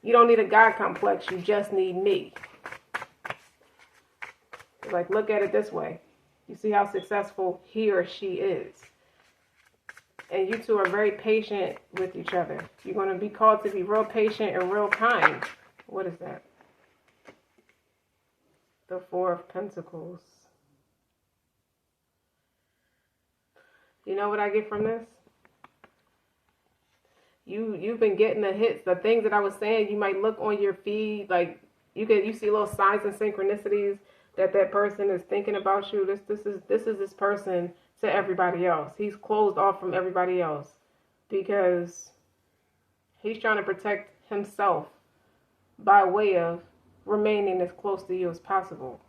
You don't need a God complex. You just need me. Like, look at it this way. You see how successful he or she is. And you two are very patient with each other. You're going to be called to be real patient and real kind. What is that? The Four of Pentacles. You know what I get from this? You've been getting the hits. The things that I was saying, you might look on your feed. Like, you see little signs and synchronicities that person is thinking about you. This is this person to everybody else. He's closed off from everybody else because he's trying to protect himself by way of remaining as close to you as possible.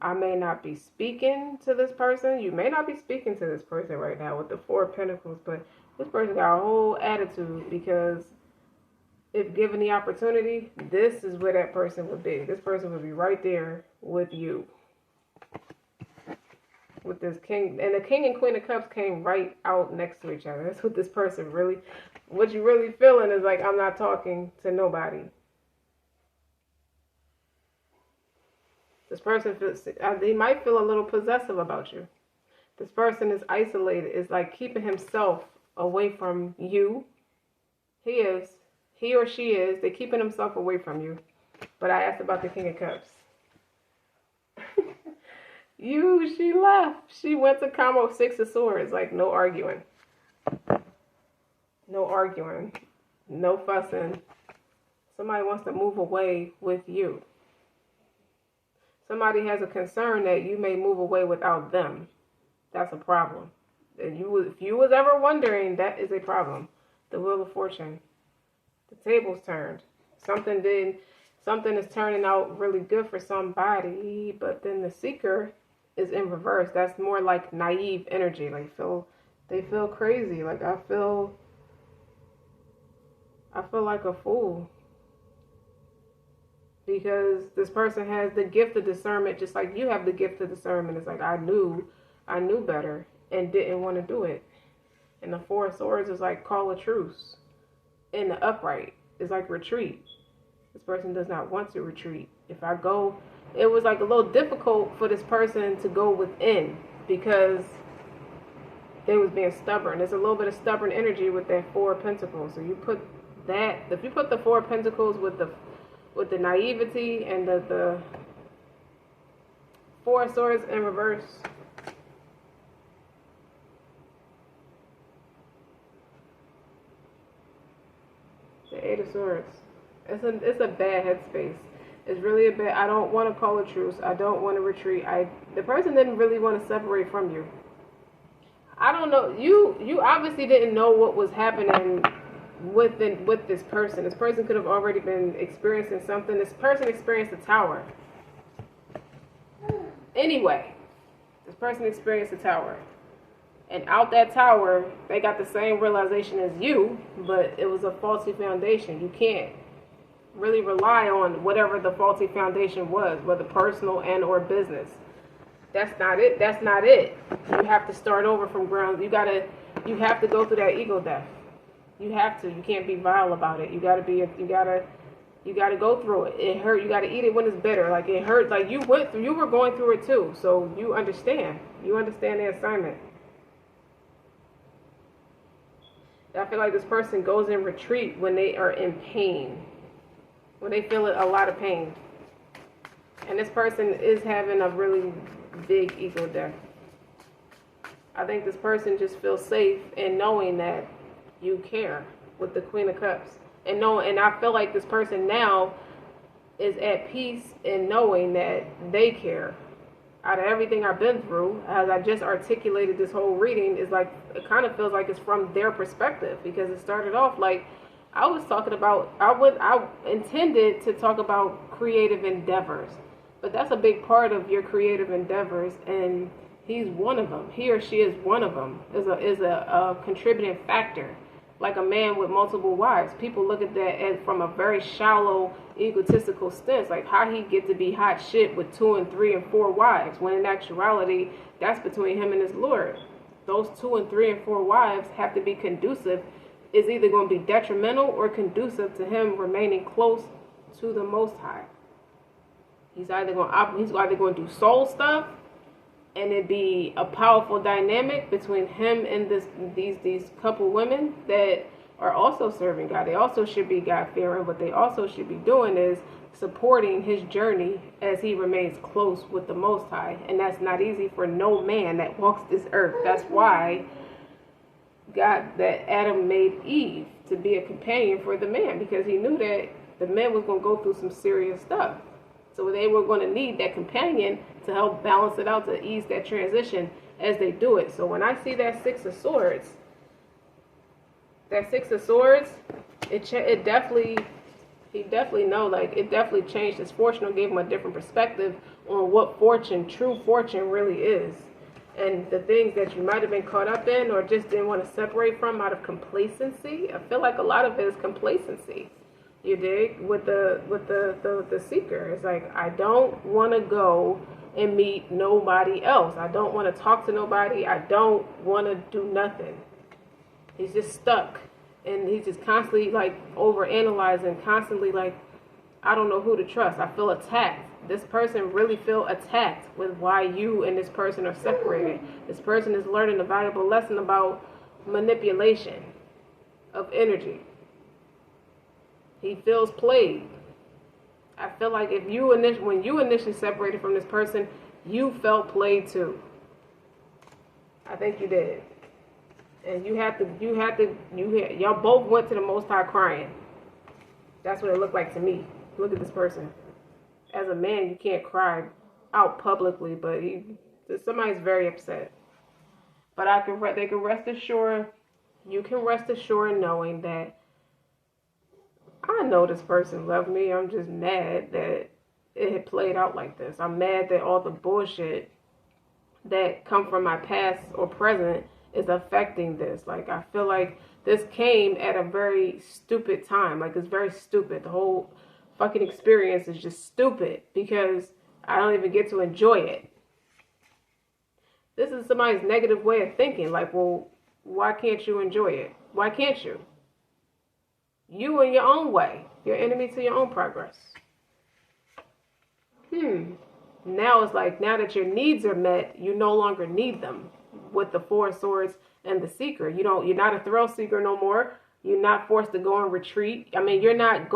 I may not be speaking to this person. You may not be speaking to this person right now with the Four of Pentacles, but this person got a whole attitude because if given the opportunity, this is where that person would be. This person would be right there with you. With this king, and the King and Queen of Cups came right out next to each other. That's what this person really, what you really feeling is like, I'm not talking to nobody. This person feels, he might feel a little possessive about you. This person is isolated, is like keeping himself away from you. He or she is, they're keeping himself away from you. But I asked about the King of Cups. She left. She went to combo Six of Swords. Like, no arguing. No arguing. No fussing. Somebody wants to move away with you. Somebody has a concern that you may move away without them. That's a problem. If you was ever wondering, that is a problem. The Wheel of Fortune. The table's turned. Something is turning out really good for somebody, but then the Seeker is in reverse. That's more like naive energy. Like, they feel crazy. Like, I feel like a fool. Because this person has the gift of discernment, just like you have the gift of discernment. It's like, I knew better and didn't want to do it. And the Four of Swords is like, call a truce. And the upright is like retreat. This person does not want to retreat. If I go, it was like a little difficult for this person to go within because they was being stubborn. There's a little bit of stubborn energy with that Four of Pentacles. So you put that, if you put the Four of Pentacles with the naivety and the Four of Swords in reverse, the Eight of Swords. It's a bad headspace. It's really a bad. I don't want to call a truce. I don't want to retreat. The person didn't really want to separate from you. I don't know. You obviously didn't know what was happening with this person. This person could have already been experiencing something. This person experienced a tower. Anyway, this person experienced a tower. And out that tower, they got the same realization as you, but it was a faulty foundation. You can't really rely on whatever the faulty foundation was, whether personal and or business. That's not it. That's not it. You have to start over from ground. You have to go through that ego death. You have to. You can't be vile about it. You gotta go through it. It hurt. You gotta eat it when it's bitter. Like it hurt. Like you were going through it too. So you understand. You understand the assignment. I feel like this person goes in retreat when they are in pain, when they feel a lot of pain. And this person is having a really big ego death. I think this person just feels safe in knowing that you care, with the Queen of Cups. And I feel like this person now is at peace in knowing that they care. Out of everything I've been through, as I just articulated this whole reading, is like, it kind of feels like it's from their perspective, because it started off like I was talking about, I intended to talk about creative endeavors, but that's a big part of your creative endeavors, and he's one of them. He or she is one of them, is a contributing factor. Like a man with multiple wives, people look at that as from a very shallow, egotistical stance, like how he get to be hot shit with 2 and 3 and 4 wives, when in actuality, that's between him and his Lord. Those 2 and 3 and 4 wives have to be conducive. Is either going to be detrimental or conducive to him remaining close to the Most High. He's either going to do soul stuff, and it be a powerful dynamic between him and these couple women that are also serving God. They also should be God-fearing. What they also should be doing is supporting his journey as he remains close with the Most High. And that's not easy for no man that walks this earth. That's why that Adam made Eve to be a companion for the man, because he knew that the man was going to go through some serious stuff. So they were going to need that companion to help balance it out, to ease that transition as they do it. So when I see that Six of Swords, it definitely changed his fortune, or gave him a different perspective on what true fortune really is. And the things that you might have been caught up in or just didn't want to separate from out of complacency. I feel like a lot of it is complacency. You dig? With the seeker. It's like, I don't want to go and meet nobody else. I don't want to talk to nobody. I don't want to do nothing. He's just stuck. And he's just constantly like overanalyzing, constantly like, I don't know who to trust. I feel attacked. This person really feel attacked with why you and this person are separated. This person is learning a valuable lesson about manipulation of energy. He feels played. I feel like when you initially separated from this person, you felt played too. I think you did. And y'all both went to the Most High crying. That's what it looked like to me. Look at this person. As a man, you can't cry out publicly, but somebody's very upset. But they can rest assured, you can rest assured knowing that I know this person loved me. I'm just mad that it had played out like this. I'm mad that all the bullshit that come from my past or present is affecting this. Like, I feel like this came at a very stupid time. Like, it's very stupid. The whole fucking experience is just stupid because I don't even get to enjoy it. This is somebody's negative way of thinking. Like, well, why can't you enjoy it? Why can't you? You in your own way. You're enemy to your own progress. Now it's like, now that your needs are met, you no longer need them. With the Four of Swords and the Seeker, you're not a thrill seeker no more. You're not forced to go on retreat. I mean, you're not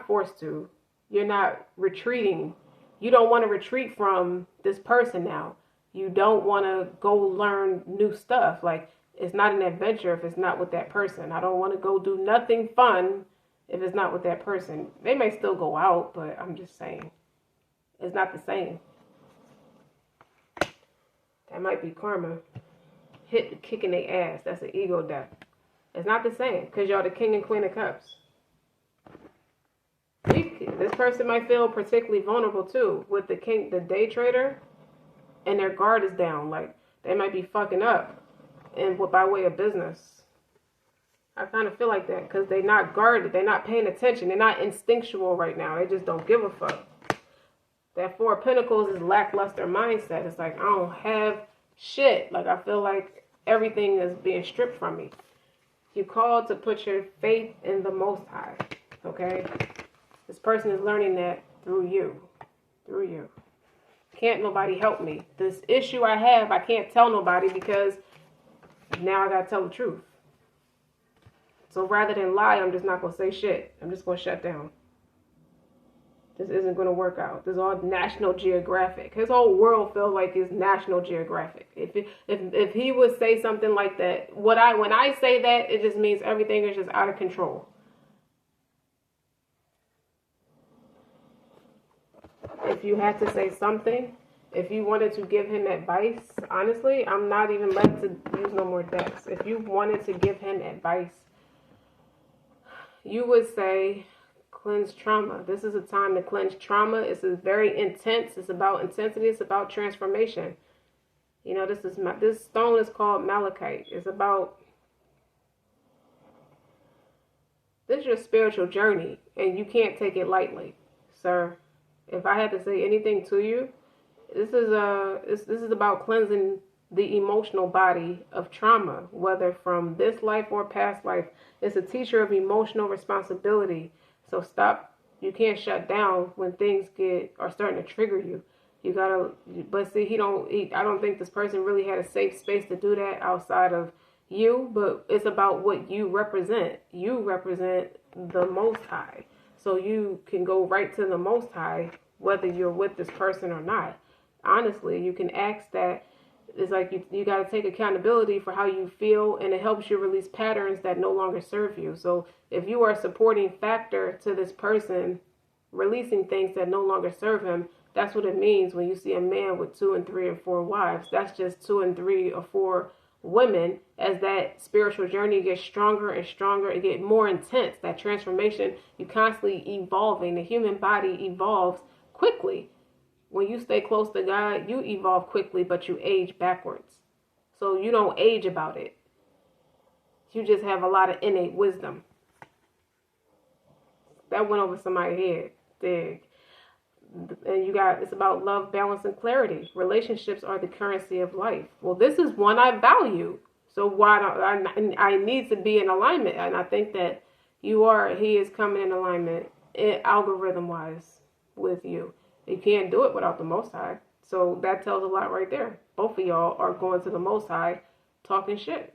forced to. You're not retreating. You don't want to retreat from this person now. You don't want to go learn new stuff. Like, it's not an adventure if it's not with that person. I don't want to go do nothing fun if it's not with that person. They may still go out, but I'm just saying, it's not the same. That might be karma. Kicking their ass. That's an ego death. It's not the same because y'all the king and queen of cups. This person might feel particularly vulnerable too with the king, the day trader, and their guard is down. Like they might be fucking up, and by way of business. I kind of feel like that because they're not guarded, they're not paying attention, they're not instinctual right now. They just don't give a fuck. That Four of Pentacles is lackluster mindset. It's like I don't have shit. Like I feel like everything is being stripped from me. You called to put your faith in the Most High. Okay. This person is learning that through you. Through you. Can't nobody help me. This issue I have, I can't tell nobody because now I gotta tell the truth. So rather than lie, I'm just not gonna say shit. I'm just gonna shut down. This isn't gonna work out. This is all National Geographic. His whole world feels like it's National Geographic. If he would say something like that, when I say that, it just means everything is just out of control. If you had to say something, if you wanted to give him advice, honestly, I'm not even left to use no more decks. If you wanted to give him advice, you would say, cleanse trauma. This is a time to cleanse trauma. It's very intense. It's about intensity. It's about transformation. You know, this stone is called malachite. It's about, this is your spiritual journey, and you can't take it lightly, sir. If I had to say anything to you, this is about cleansing the emotional body of trauma, whether from this life or past life. It's a teacher of emotional responsibility. So stop. You can't shut down when things are starting to trigger you. You gotta. But see, I don't think this person really had a safe space to do that outside of you. But it's about what you represent. You represent the Most High. So you can go right to the Most High, whether you're with this person or not. Honestly, you can ask that. It's like you got to take accountability for how you feel, and it helps you release patterns that no longer serve you. So if you are a supporting factor to this person, releasing things that no longer serve him, that's what it means when you see a man with 2 and 3 and 4 wives. That's just 2 and 3 or 4 women. As that spiritual journey gets stronger and stronger, it gets more intense. That transformation, you constantly evolving. The human body evolves quickly. When you stay close to God, you evolve quickly, but you age backwards. So you don't age about it. You just have a lot of innate wisdom. That went over somebody's head. Dig. And it's about love, balance, and clarity. Relationships are the currency of life. Well, this is one I value. So why don't I need to be in alignment? And I think that he is coming in alignment algorithm-wise with you. You can't do it without the Most High. So that tells a lot right there. Both of y'all are going to the Most High talking shit.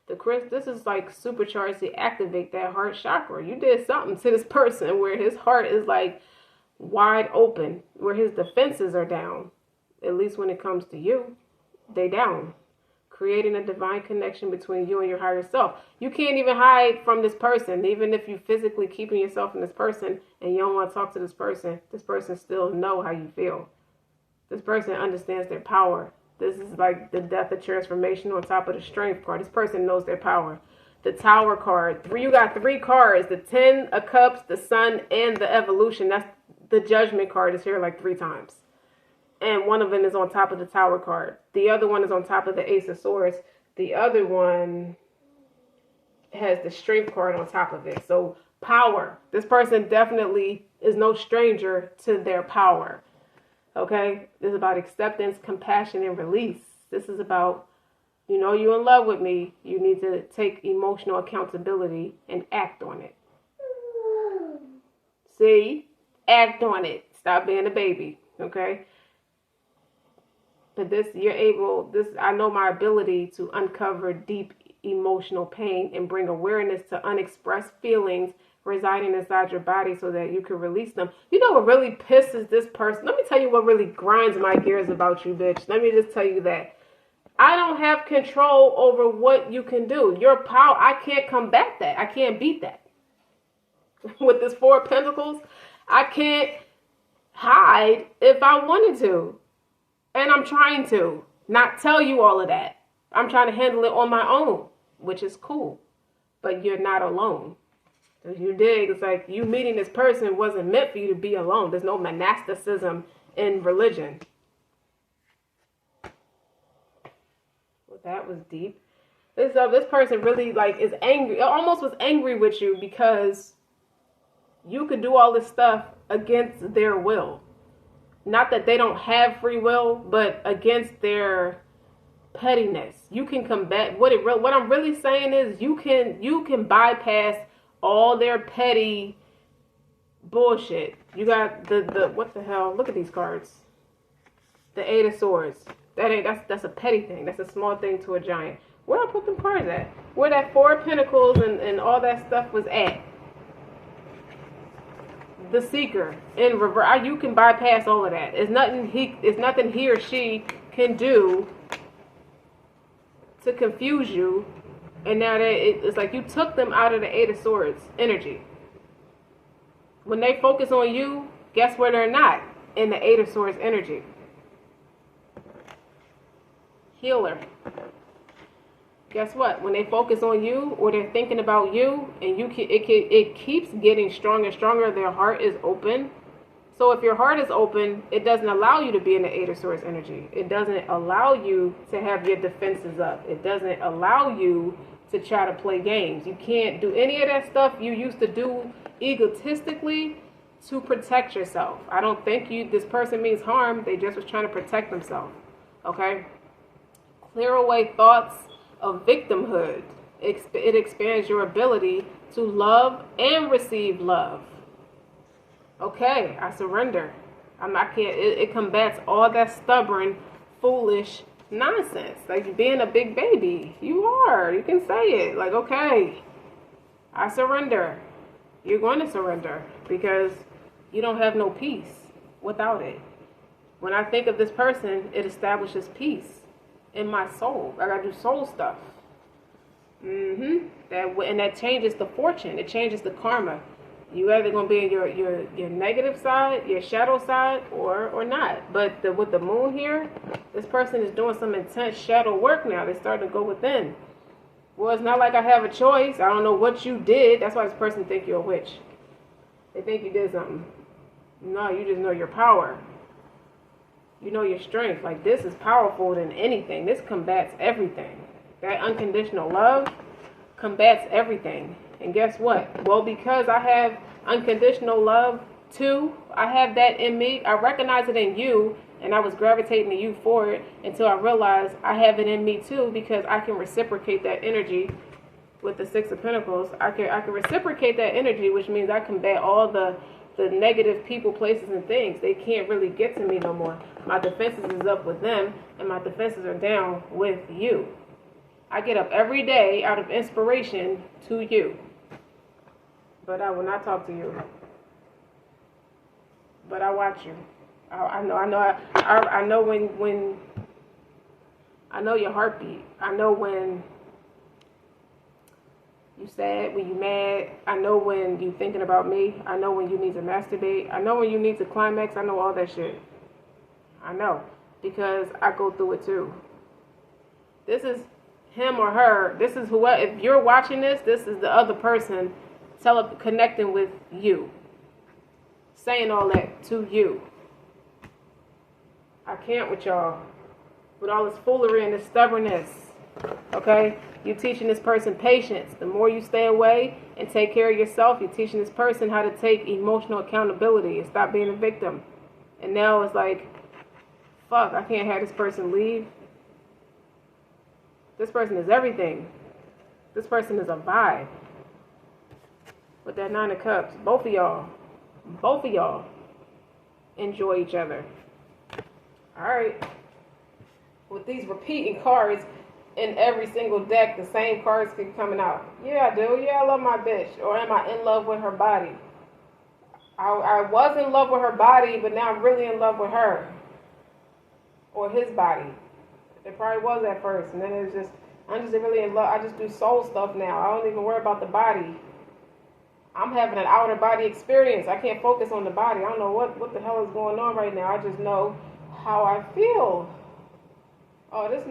This is like supercharged to activate that heart chakra. You did something to this person where his heart is like wide open, where his defenses are down. At least when it comes to you, they down. Creating a divine connection between you and your higher self. You can't even hide from this person. Even if you physically keeping yourself from this person and you don't want to talk to this person still know how you feel. This person understands their power. This is like the death of transformation on top of the strength card. This person knows their power. The Tower card. You got 3 cards. The 10 of Cups, the Sun, and the Evolution. That's the Judgment card is here like 3 times. And one of them is on top of the Tower card. The other one is on top of the Ace of Swords. The other one has the Strength card on top of it. So power. This person definitely is no stranger to their power. Okay? This is about acceptance, compassion, and release. This is about, you're in love with me. You need to take emotional accountability and act on it. See? Act on it. Stop being a baby. Okay? But I know my ability to uncover deep emotional pain and bring awareness to unexpressed feelings residing inside your body so that you can release them. You know what really pisses this person? Let me tell you what really grinds my gears about you, bitch. Let me just tell you that. I don't have control over what you can do. Your power, I can't combat that. I can't beat that. With this 4 of Pentacles, I can't hide if I wanted to. And I'm trying to not tell you all of that. I'm trying to handle it on my own, which is cool. but you're not alone. So you dig? It's like you meeting this person wasn't meant for you to be alone. There's no monasticism in religion. Well, that was deep. This person really like is angry. Almost was angry with you because you could do all this stuff against their will. Not that they don't have free will, but against their pettiness. You can combat what I'm really saying is you can bypass all their petty bullshit. You got the what the hell? Look at these cards. The Eight of Swords. That's a petty thing. That's a small thing to a giant. Where I put them cards at? Where that Four of Pentacles and all that stuff was at. The Seeker in reverse. You can bypass all of that. It's nothing he or she can do to confuse you. And now it's like you took them out of the Eight of Swords energy. When they focus on you, guess where they're not? In the Eight of Swords energy. Healer. Guess what? When they focus on you or they're thinking about you and it keeps getting stronger and stronger, their heart is open. So if your heart is open, it doesn't allow you to be in the Eight of Swords energy. It doesn't allow you to have your defenses up. It doesn't allow you to try to play games. You can't do any of that stuff you used to do egotistically to protect yourself. I don't think this person means harm. They just was trying to protect themselves. Okay? Clear away thoughts of victimhood. It expands your ability to love and receive love. Okay, I surrender. It combats all that stubborn, foolish nonsense. Like being a big baby. You can say it. Like, okay, I surrender. You're going to surrender because you don't have no peace without it. When I think of this person, it establishes peace in my soul. I gotta do soul stuff. That changes the fortune. It changes the karma. You either gonna be in your negative side, your shadow side, or not. But with the moon here, this person is doing some intense shadow work now. They're starting to go within. Well, it's not like I have a choice. I don't know what you did. That's why this person think you're a witch. They think you did something. No, you just know your power. You know your strength. Like, this is powerful than anything. This combats everything. That unconditional love combats everything. And guess what? Well, because I have unconditional love too, I have that in me. I recognize it in you, and I was gravitating to you for it until I realized I have it in me too, because I can reciprocate that energy with the Six of Pentacles. I can reciprocate that energy, which means I combat all the negative people, places, and things. They can't really get to me no more. My defenses is up with them, and my defenses are down with you. I get up every day out of inspiration to you. But I will not talk to you. But I watch you. I know when I know your heartbeat. I know when you sad, when you mad. I know when you thinking about me. I know when you need to masturbate. I know when you need to climax. I know all that shit. I know. Because I go through it too. This is him or her. This is whoever. If you're watching this, this is the other person connecting with you. Saying all that to you. I can't with y'all. With all this foolery and this stubbornness. Okay? You're teaching this person patience. The more you stay away and take care of yourself, you're teaching this person how to take emotional accountability and stop being a victim. And now it's like, fuck, I can't have this person leave. This person is everything. This person is a vibe. With that Nine of Cups, both of y'all enjoy each other. Alright. With these repeating cards in every single deck, the same cards keep coming out. Yeah, I do. Yeah, I love my bitch. Or am I in love with her body? I was in love with her body, but now I'm really in love with her. Or his body. It probably was at first. And then it's just, I'm just really in love. I just do soul stuff now. I don't even worry about the body. I'm having an outer body experience. I can't focus on the body. I don't know what the hell is going on right now. I just know how I feel. Oh, this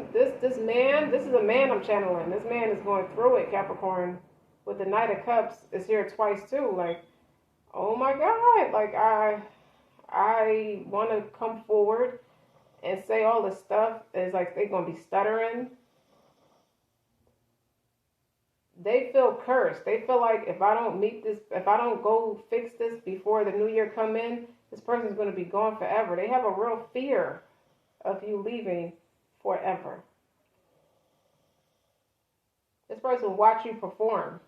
man, this is a man I'm channeling. This man is going through it, Capricorn. with the Knight of Cups, it's here twice too. Like, oh my God, like I want to come forward and say all this stuff. It's like they're gonna be stuttering. They feel cursed. They feel like if I don't meet this, if I don't go fix this before the new year come in, this person's gonna be gone forever. They have a real fear of you leaving forever. This person will watch you perform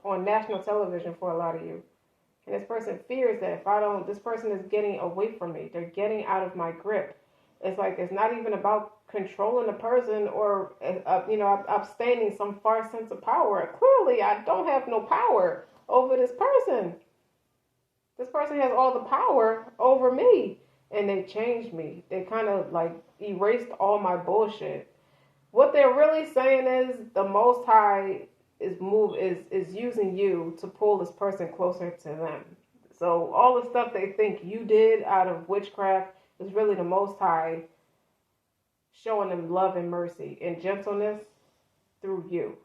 on national television for a lot of you. And this person fears that if I don't, this person is getting away from me. They're getting out of my grip. It's like, it's not even about controlling a person or, abstaining some far sense of power. Clearly, I don't have no power over this person. This person has all the power over me. And they changed me. They kind of like erased all my bullshit. What they're really saying is the Most High is using you to pull this person closer to them. So all the stuff they think you did out of witchcraft is really the Most High showing them love and mercy and gentleness through you.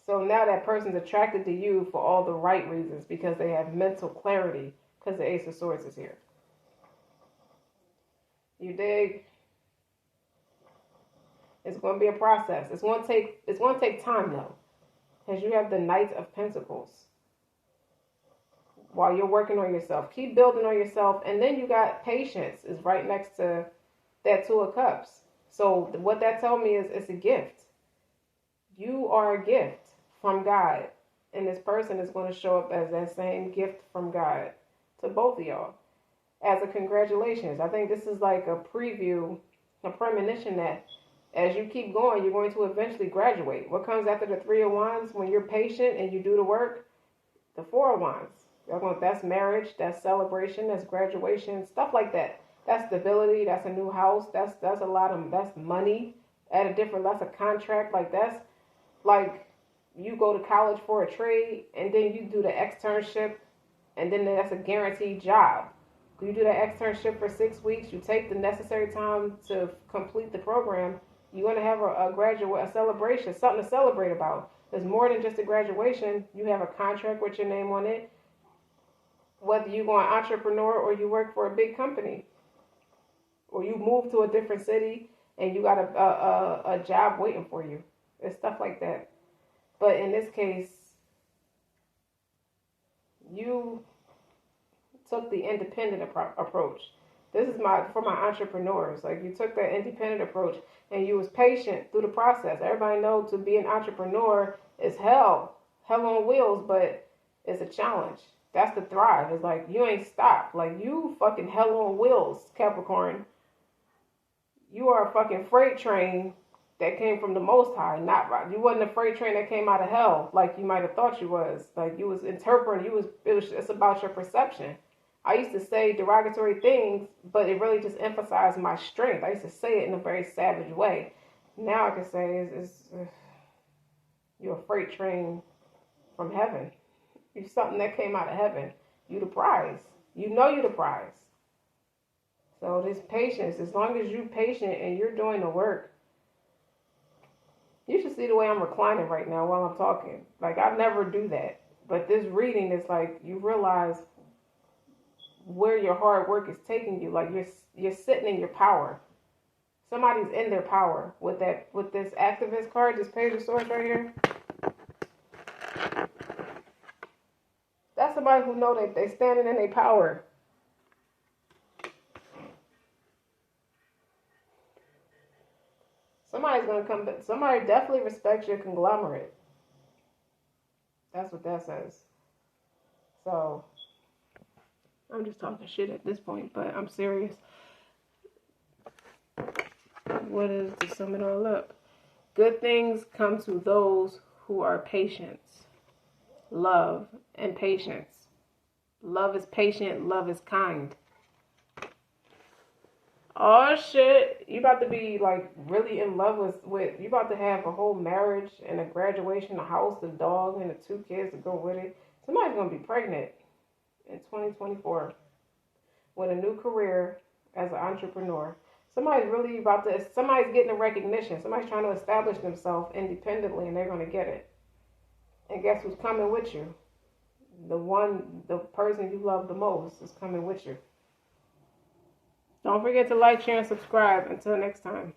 So now that person's attracted to you for all the right reasons because they have mental clarity because the Ace of Swords is here. You dig? It's going to be a process. It's going to take time though, because you have the Knight of Pentacles. While you're working on yourself, keep building on yourself, and then you got patience is right next to that Two of Cups. So what that tells me is it's a gift. You are a gift from God, and this person is going to show up as that same gift from God to both of y'all as a congratulations. I think this is like a preview, a premonition that as you keep going, you're going to eventually graduate. What comes after the Three of Wands when you're patient and you do the work? The Four of Wands. That's marriage, that's celebration, that's graduation, stuff like that. That's stability, that's a new house, that's money at a different, that's a contract. Like that's like you go to college for a trade and then you do the externship and then that's a guaranteed job. You do that externship for 6 weeks, you take the necessary time to complete the program. You're going to have a celebration, something to celebrate about. There's more than just a graduation. You have a contract with your name on it. Whether you're going entrepreneur or you work for a big company. Or you move to a different city and you got a job waiting for you. It's stuff like that. But in this case, you took the independent approach. This is for my entrepreneurs. Like you took that independent approach and you was patient through the process. Everybody knows to be an entrepreneur is hell on wheels, but it's a challenge. That's the thrive. It's like you ain't stopped. Like you fucking hell on wheels, Capricorn. You are a fucking freight train that came from the Most High. You wasn't a freight train that came out of hell like you might have thought you was. Like you was interpreting. It's about your perception. I used to say derogatory things, but it really just emphasized my strength. I used to say it in a very savage way. Now I can say you're a freight train from heaven. You're something that came out of heaven. You the prize. You know you the prize. So this patience, as long as you're patient and you're doing the work, you should see the way I'm reclining right now while I'm talking. Like I never do that. But this reading is like you realize where your hard work is taking you. Like you're sitting in your power. Somebody's in their power with this activist card, this Page of Swords right here. That's somebody who know that they're standing in their power. Somebody's gonna come back. Somebody definitely respects your conglomerate. That's what that says. So I'm just talking shit at this point, but I'm serious. What is to sum it all up? Good things come to those who are patient. Love and patience. Love is patient. Love is kind. Oh shit, you about to be like really in love with you about to have a whole marriage and a graduation, a house, a dog, and the 2 kids to go with it. Somebody's gonna be pregnant in 2024 with a new career as an entrepreneur. Somebody's really about to, somebody's getting a recognition. Somebody's trying to establish themselves independently, and they're going to get it. And guess who's coming with you? The person you love the most is coming with you. Don't forget to like, share, and subscribe. Until next time.